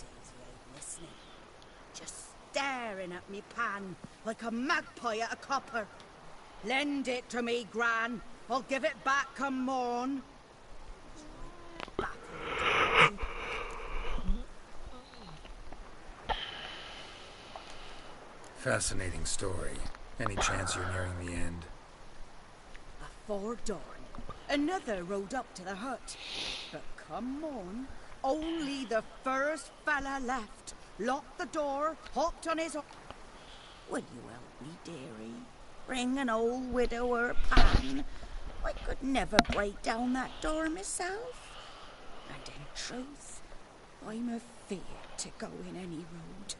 Speaker 5: Just staring at me pan like a magpie at a copper. Lend it to me, Gran. I'll give it back come morn.
Speaker 4: Fascinating story. Any chance you're nearing the end?
Speaker 5: Afore dawn, another rode up to the hut. But come on, only the first fella left. Locked the door, hopped on his... Will you help me, dearie? Bring an old widower pan. I could never break down that door myself. And in truth, I'm afeard to go in any road.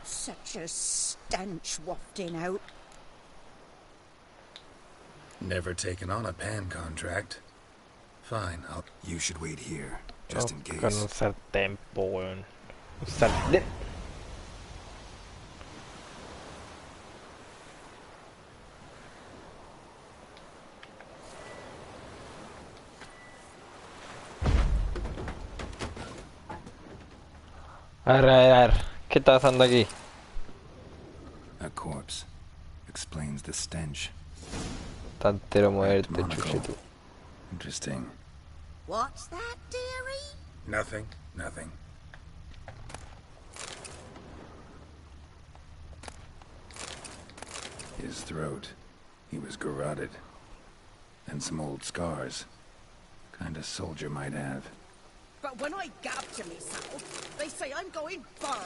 Speaker 5: Such a stench wafting out.
Speaker 4: Never taken on a pan contract. Fine, you should wait here, just in case.
Speaker 1: Con un sartén, po, weón. Un sartén. A ver. ¿Qué está pasando aquí?
Speaker 4: A corpse. Explains the stench.
Speaker 1: Está entero muerto,
Speaker 4: Monaco.
Speaker 1: chuchito.
Speaker 4: Interesting.
Speaker 5: What's that, dearie?
Speaker 4: Nothing. His throat. He was garroted. And some old scars. Kind of soldier might have.
Speaker 5: But when I gab to myself, they say I'm going far.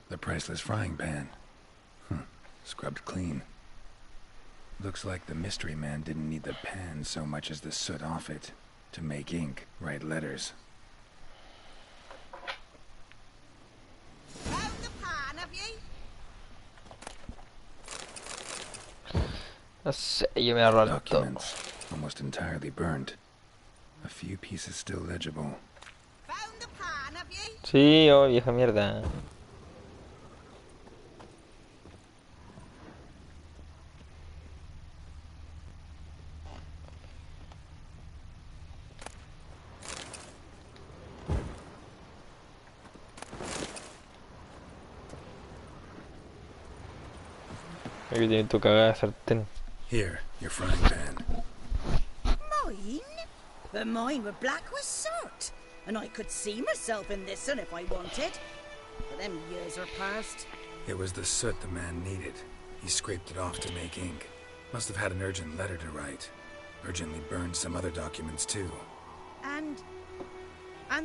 Speaker 4: The priceless frying pan. Scrubbed clean. Looks like the mystery man didn't need the pan so much as the soot off it to make ink, write letters.
Speaker 5: Found the pan, have you?
Speaker 1: No sé, yo me agarro al todo.
Speaker 4: Documents, almost entirely burnt. A few pieces still legible.
Speaker 5: Found the pan, have you?
Speaker 1: Sí, oh, vieja mierda. Aquí tiene tu cagada de sartén.
Speaker 4: Here, your frying pan.
Speaker 5: Mine? But mine were black with soot. And I could see myself in this one if I wanted. But them years are past.
Speaker 4: It was the soot the man needed. He scraped it off to make ink. Must have had an urgent letter to write. Urgently burned some other documents too.
Speaker 5: And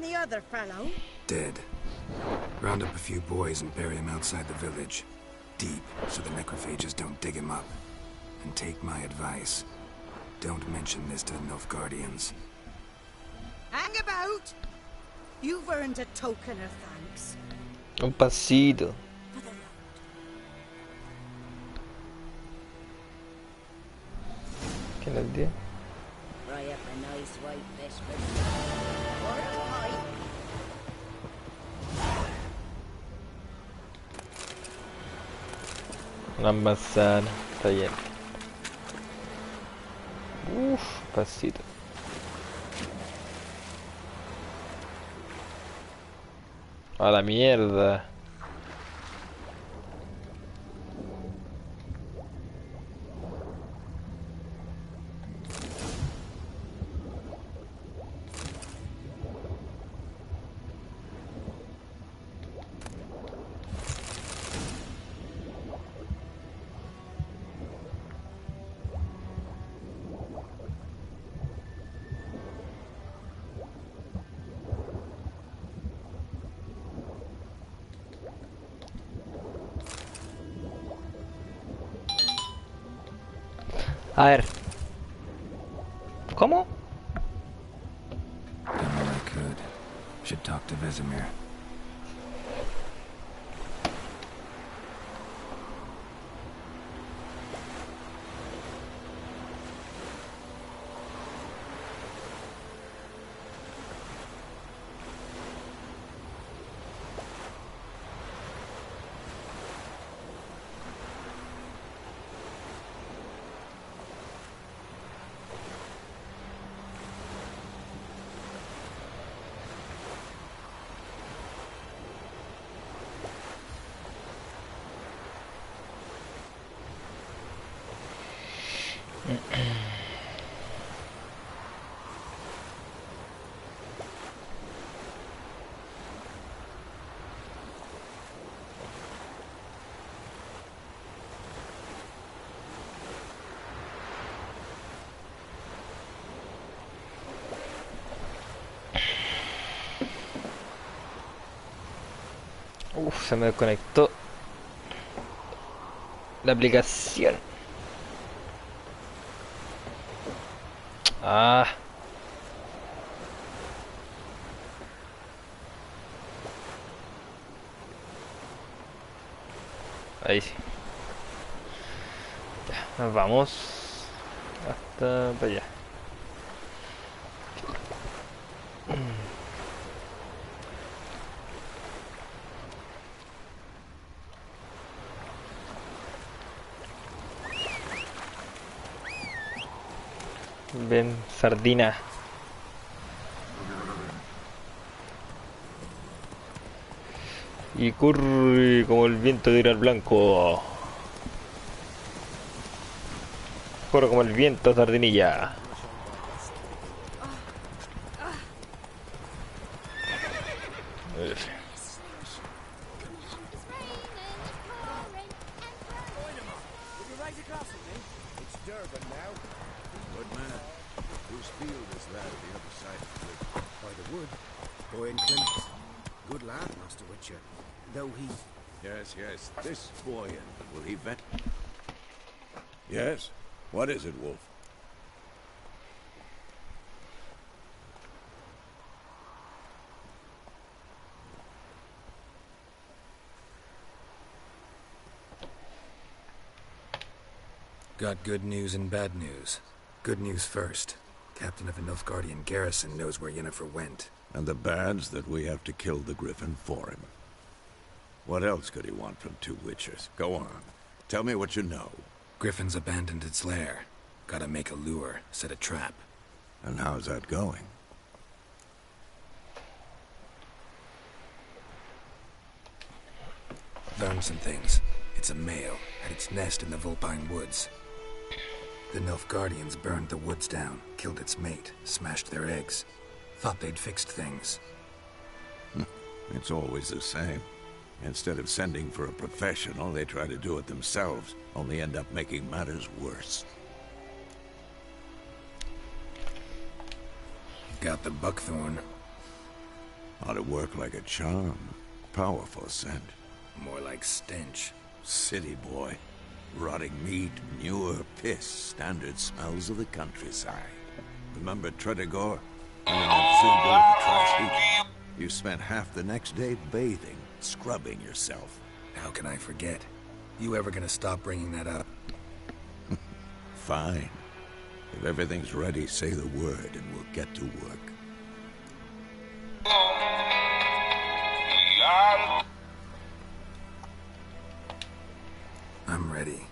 Speaker 5: the other fellow?
Speaker 4: Dead. Round up a few boys and bury him outside the village. Deep, so the necrophages don't dig him up. And take my advice. Don't mention this to the Nilfgaardians.
Speaker 5: Hang about! You've earned a token of thanks.
Speaker 1: Un pasito.
Speaker 5: For the road.
Speaker 1: ¿Qué nos dio?
Speaker 5: Fry up a nice white fish for me. Or a pie.
Speaker 1: Una manzana. Está bien. Uff, pasito. A la mierda. A ver. ¿Cómo?
Speaker 4: Done all I could. should talk to Vesemir.
Speaker 1: Uf, se me desconectó la aplicación. Ah. Ahí sí. Ya, nos vamos hasta para allá. Ven, sardina. Y corre como el viento de ir al blanco. Corre como el viento, sardinilla.
Speaker 7: Yes, this boy, will he vet? Yes? What is it, Wolf?
Speaker 4: Got good news and bad news. Good news first. Captain of a Nilfgaardian garrison knows where Yennefer went.
Speaker 7: And the bad's that we have to kill the Griffin for him. What else could he want from two witchers? Go on. Tell me what you know.
Speaker 4: Griffin's abandoned its lair. Gotta make a lure, set a trap.
Speaker 7: And how's that going?
Speaker 4: Learned some things. It's a male, had its nest in the Vulpine Woods. The Nilfgaardians burned the woods down, killed its mate, smashed their eggs. Thought they'd fixed things.
Speaker 7: It's always the same. Instead of sending for a professional, they try to do it themselves, only end up making matters worse.
Speaker 4: Got the buckthorn.
Speaker 7: Ought to work like a charm. Powerful scent.
Speaker 4: More like stench.
Speaker 7: City boy. Rotting meat, manure, piss, standard smells of the countryside. Remember Tredegor? And that Zubul of the trash heap? You spent half the next day bathing, scrubbing yourself.
Speaker 4: How can I forget? You ever gonna stop bringing that up?
Speaker 7: Fine. If everything's ready, say the word and we'll get to work.
Speaker 4: I'm ready.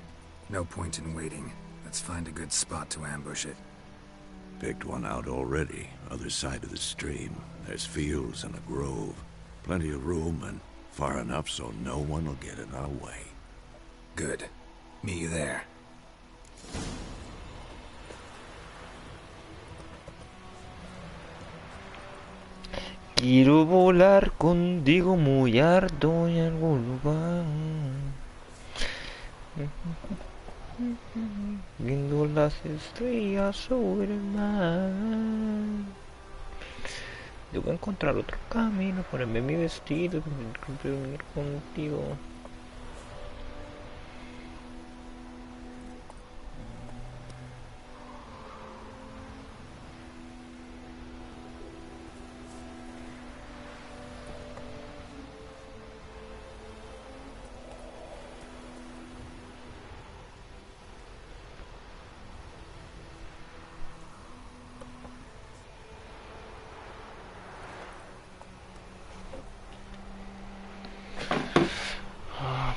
Speaker 4: No point in waiting. Let's find a good spot to ambush it.
Speaker 7: Picked one out already, other side of the stream. There's fields and a grove. Plenty of room and far enough so no one will get in our way.
Speaker 4: Good. Meet you there.
Speaker 1: Quiero volar contigo muy harto en algún lugar. Viendo las estrellas sobre el mar. Debo encontrar otro camino, ponerme mi vestido, reunir contigo.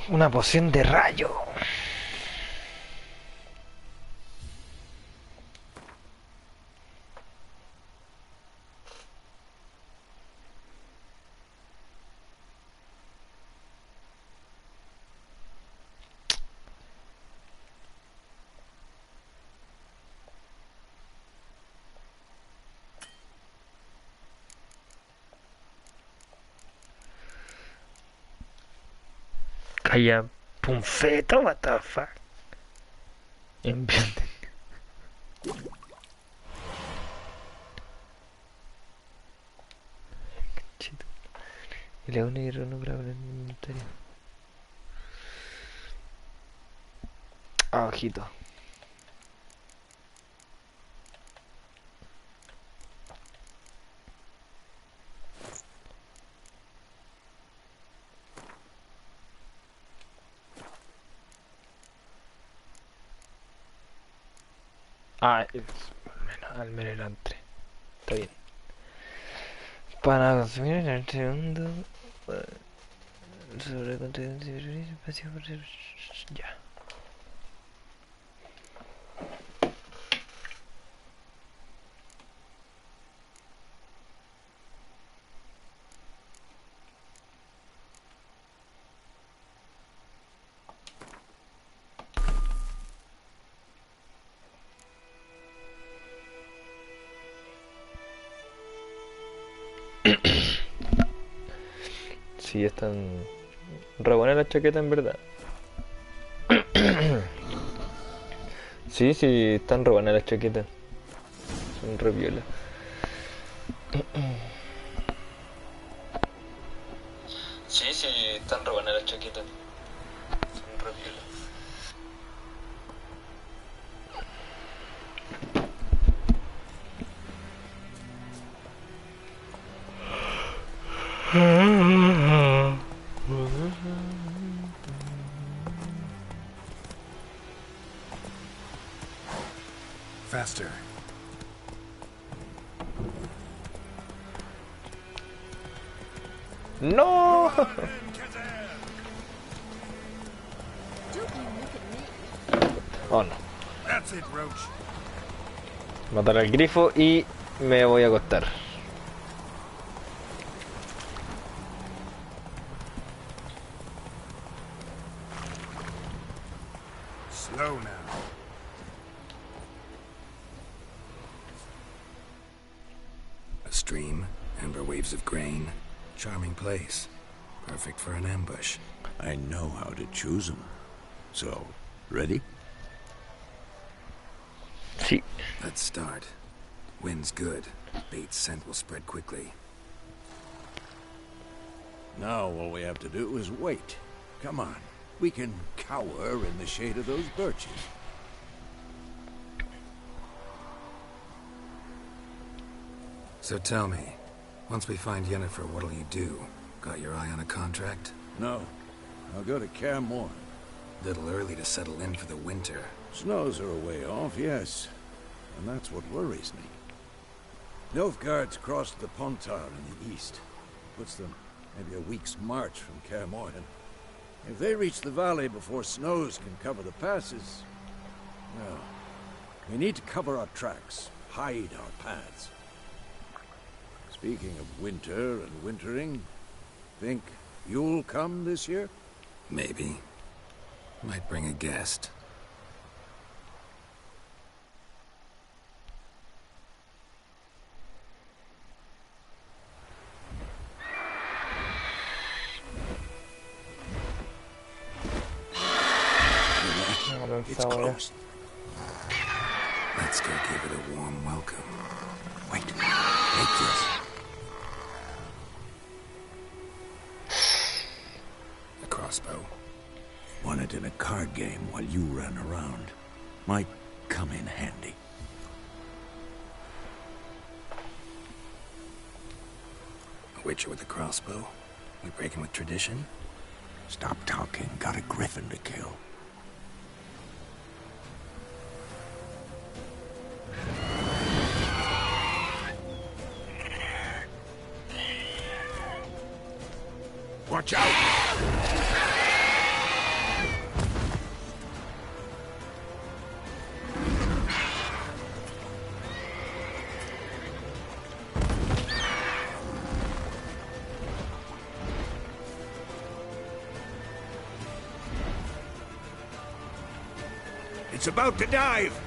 Speaker 1: Una poción de rayo. Calla, punfeto, what the fuck. Enviante. Y le une y renombra en el inventario. Ah, ojito. Ah, al menos delante. Está bien. Para consumir en el segundo. Sobre contenido de espacio. Ya. Sí, están re buenas las chaquetas en verdad. Sí, sí, están re buenas las chaquetas. Son re viola. Sí, sí, están re buenas las chaquetas. Son re viola.
Speaker 4: Faster.
Speaker 1: ¡No!
Speaker 6: Don't you look at me.
Speaker 1: Oh no.
Speaker 2: That's it, Roach.
Speaker 1: Matar al grifo y me voy a acostar.
Speaker 2: Slow now.
Speaker 4: A stream, amber waves of grain. Charming place. Perfect for an ambush.
Speaker 9: I know how to choose them. So, ready?
Speaker 1: Sí.
Speaker 4: Let's start. Wind's good. Bait's scent will spread quickly.
Speaker 9: Now all we have to do is wait. Come on. We can cower in the shade of those birches.
Speaker 4: So tell me, once we find Yennefer, what'll you do? Got your eye on a contract?
Speaker 9: No. I'll go to Kaer Morhen.
Speaker 4: Little early to settle in for the winter.
Speaker 9: Snows are a way off, yes. And that's what worries me. Nilfgaard's crossed the Pontar in the east. Puts them maybe a week's march from Kaer Morhen. If they reach the valley before snows can cover the passes, well, we need to cover our tracks, hide our paths. Speaking of winter and wintering, think you'll come this year?
Speaker 4: Maybe. Might bring a guest.
Speaker 9: It's close.
Speaker 4: Let's go give it a warm welcome.
Speaker 9: Wait, take this.
Speaker 4: A crossbow.
Speaker 9: Won it in a card game while you ran around. Might come in handy.
Speaker 4: A witcher with a crossbow? We breaking with tradition?
Speaker 9: Stop talking. Got a griffin to kill.
Speaker 2: Watch out!
Speaker 9: It's about to dive.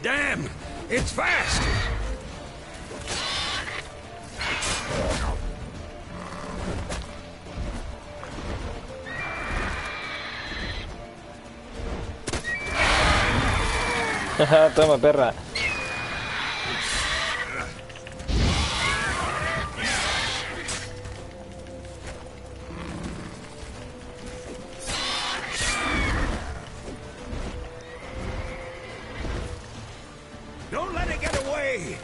Speaker 9: Damn! It's fast!
Speaker 1: Toma, perra.
Speaker 9: Don't let it get away!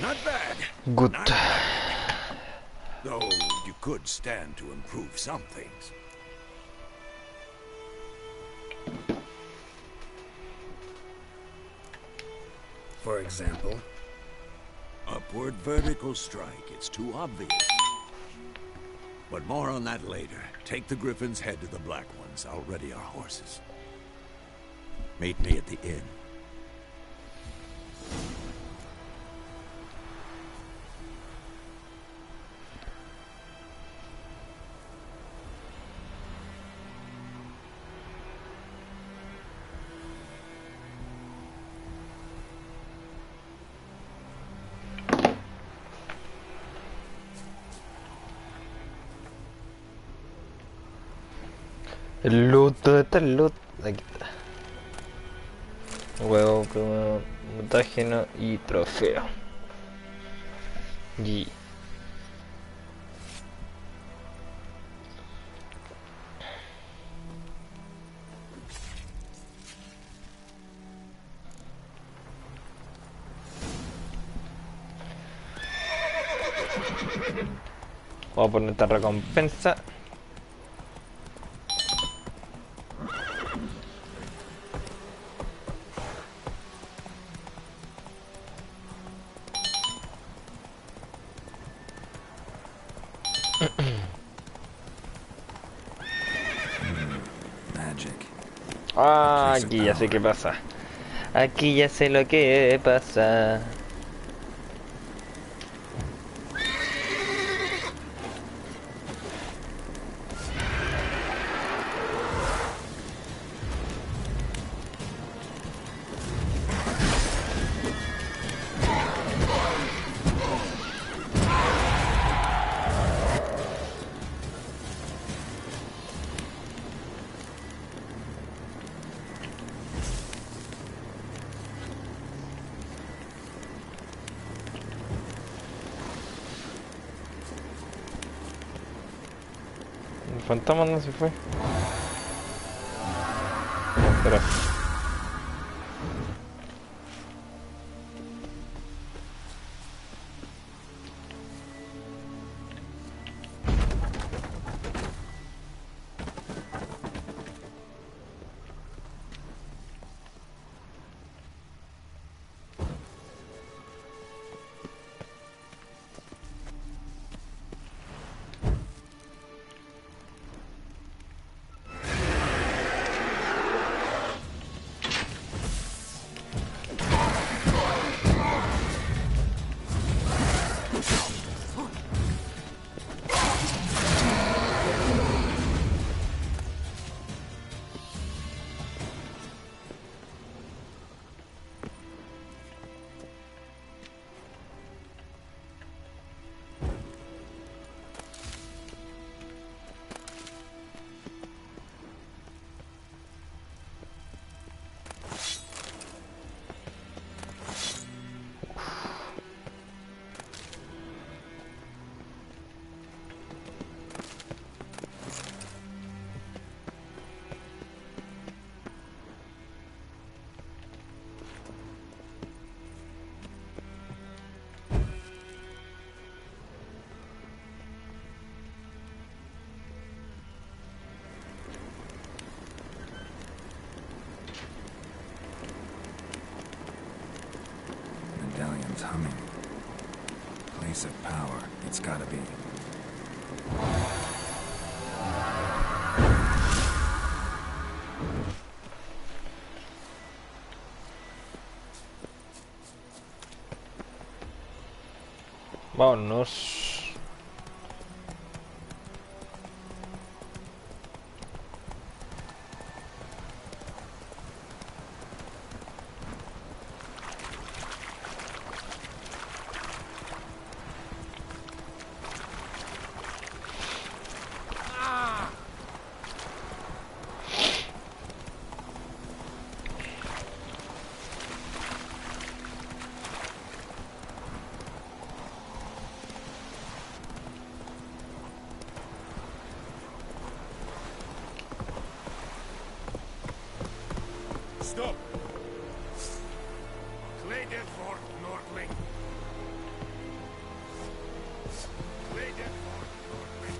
Speaker 9: Not bad.
Speaker 1: Good.
Speaker 9: Not bad. Though you could stand to improve some things.
Speaker 2: For example?
Speaker 9: Upward vertical strike. It's too obvious. But more on that later. Take the Griffin's head to the Black Ones. I'll ready our horses. Meet me at the inn.
Speaker 1: El loot, ¿dónde está el loot? Aquí está. Huevo, pluma, mutágeno y trofeo. Y vamos a poner esta recompensa. Ah, aquí ya sé qué pasa. Aquí ya sé lo que pasa. El fantasma no se fue. Espera.
Speaker 4: Medallion's humming. Place of power. It's gotta be.
Speaker 1: Vámonos.
Speaker 2: Stop! Claydenford, Nordling. Claydenford, Nordling.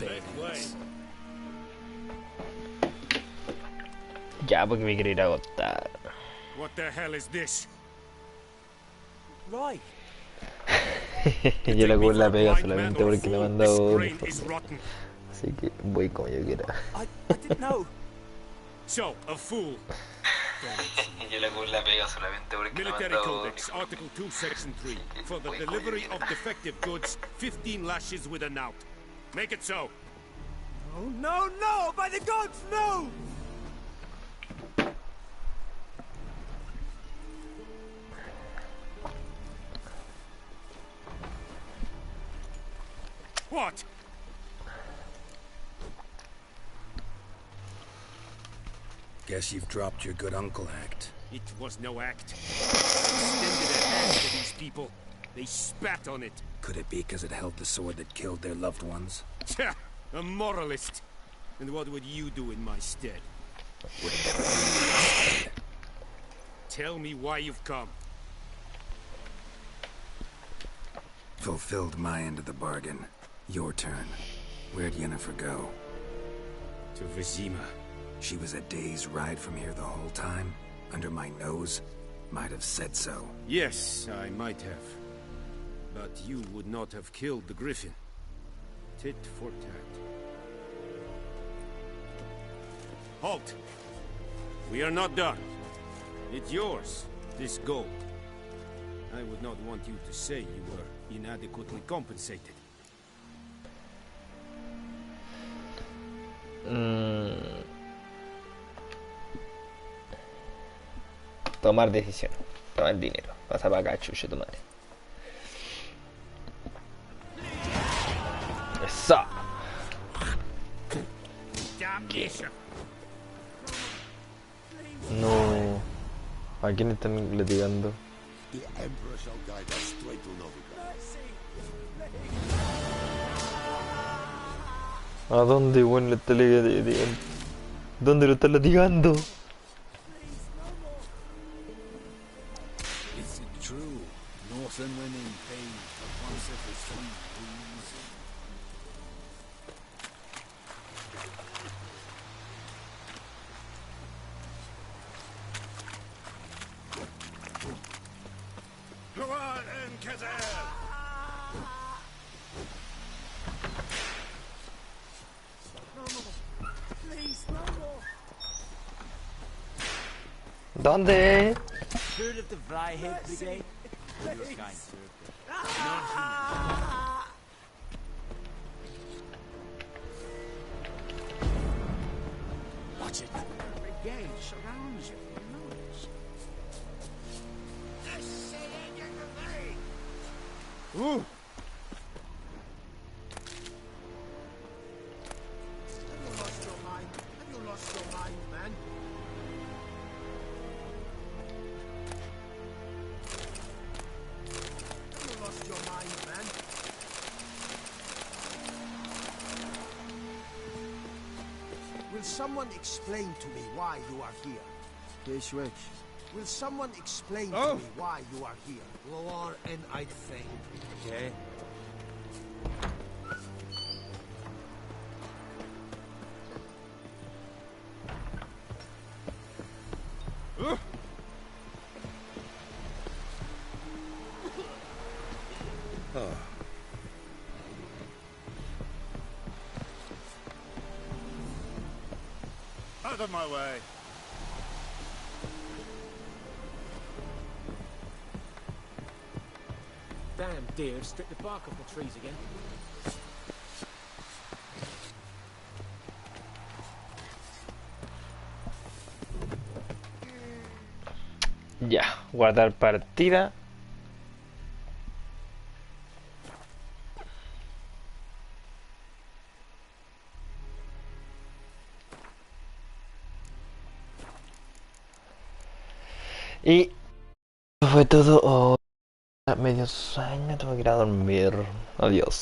Speaker 2: Big way.
Speaker 1: Ya, porque me quiero ir a agotar.
Speaker 2: What the hell is this?
Speaker 8: Right.
Speaker 1: Yo la cubo la pega
Speaker 2: Blind man
Speaker 1: solamente
Speaker 2: or
Speaker 1: porque me ha
Speaker 2: fool,
Speaker 1: mandado
Speaker 2: this
Speaker 1: un
Speaker 2: grain is
Speaker 1: informe.
Speaker 2: rotten.
Speaker 1: Así que voy como yo quiera.
Speaker 8: I didn't know.
Speaker 2: So, a fool.
Speaker 1: Yo la cubo la pega solamente porque me ha
Speaker 2: Military
Speaker 1: mandado un
Speaker 2: Codex,
Speaker 1: informe.
Speaker 2: Article 2, Section 3. For the delivery of defective goods, 15 lashes with a knout. Make it so.
Speaker 8: Oh, no, no! By the gods, no!
Speaker 2: What?
Speaker 9: Guess you've dropped your good uncle act.
Speaker 2: It was no act. I extended a hand to these people. They spat on it.
Speaker 9: Could it be because it held the sword that killed their loved ones?
Speaker 2: Tja, a moralist. And what would you do in my stead?
Speaker 9: Would never be.
Speaker 2: Tell me why you've come.
Speaker 9: Fulfilled my end of the bargain. Your turn. Where'd Yennefer go?
Speaker 2: To Vizima.
Speaker 9: She was a day's ride from here the whole time? Under my nose? Might have said so.
Speaker 2: Yes, I might have. But you would not have killed the griffin. Tit for tat. Halt! We are not done. It's yours, this gold. I would not want you to say you were inadequately compensated.
Speaker 1: Tomar decisión. Tomar dinero. Pasa para acá, chucho tu madre. Eso. No. ¿A quién están latigando? ¿A dónde, weón, le está latigando? ¿Dónde lo está latigando? ¿Dónde?
Speaker 8: Heard of the Vryhead Brigade?
Speaker 2: Watch it. The brigade surrounds you. You notice. Ooh. Have you lost your mind? Have you lost your mind, man? Have you lost your mind, man? Will someone explain to me why you are here?
Speaker 8: Yes, Rich.
Speaker 2: Will someone explain to me why you are here? Lower and I think.
Speaker 8: Okay.
Speaker 2: Out of my way. Damn deer, strip the bark off the trees again.
Speaker 1: Ya, guardar partida. Y fue todo. Medio sueño, tengo que ir a dormir. Adiós.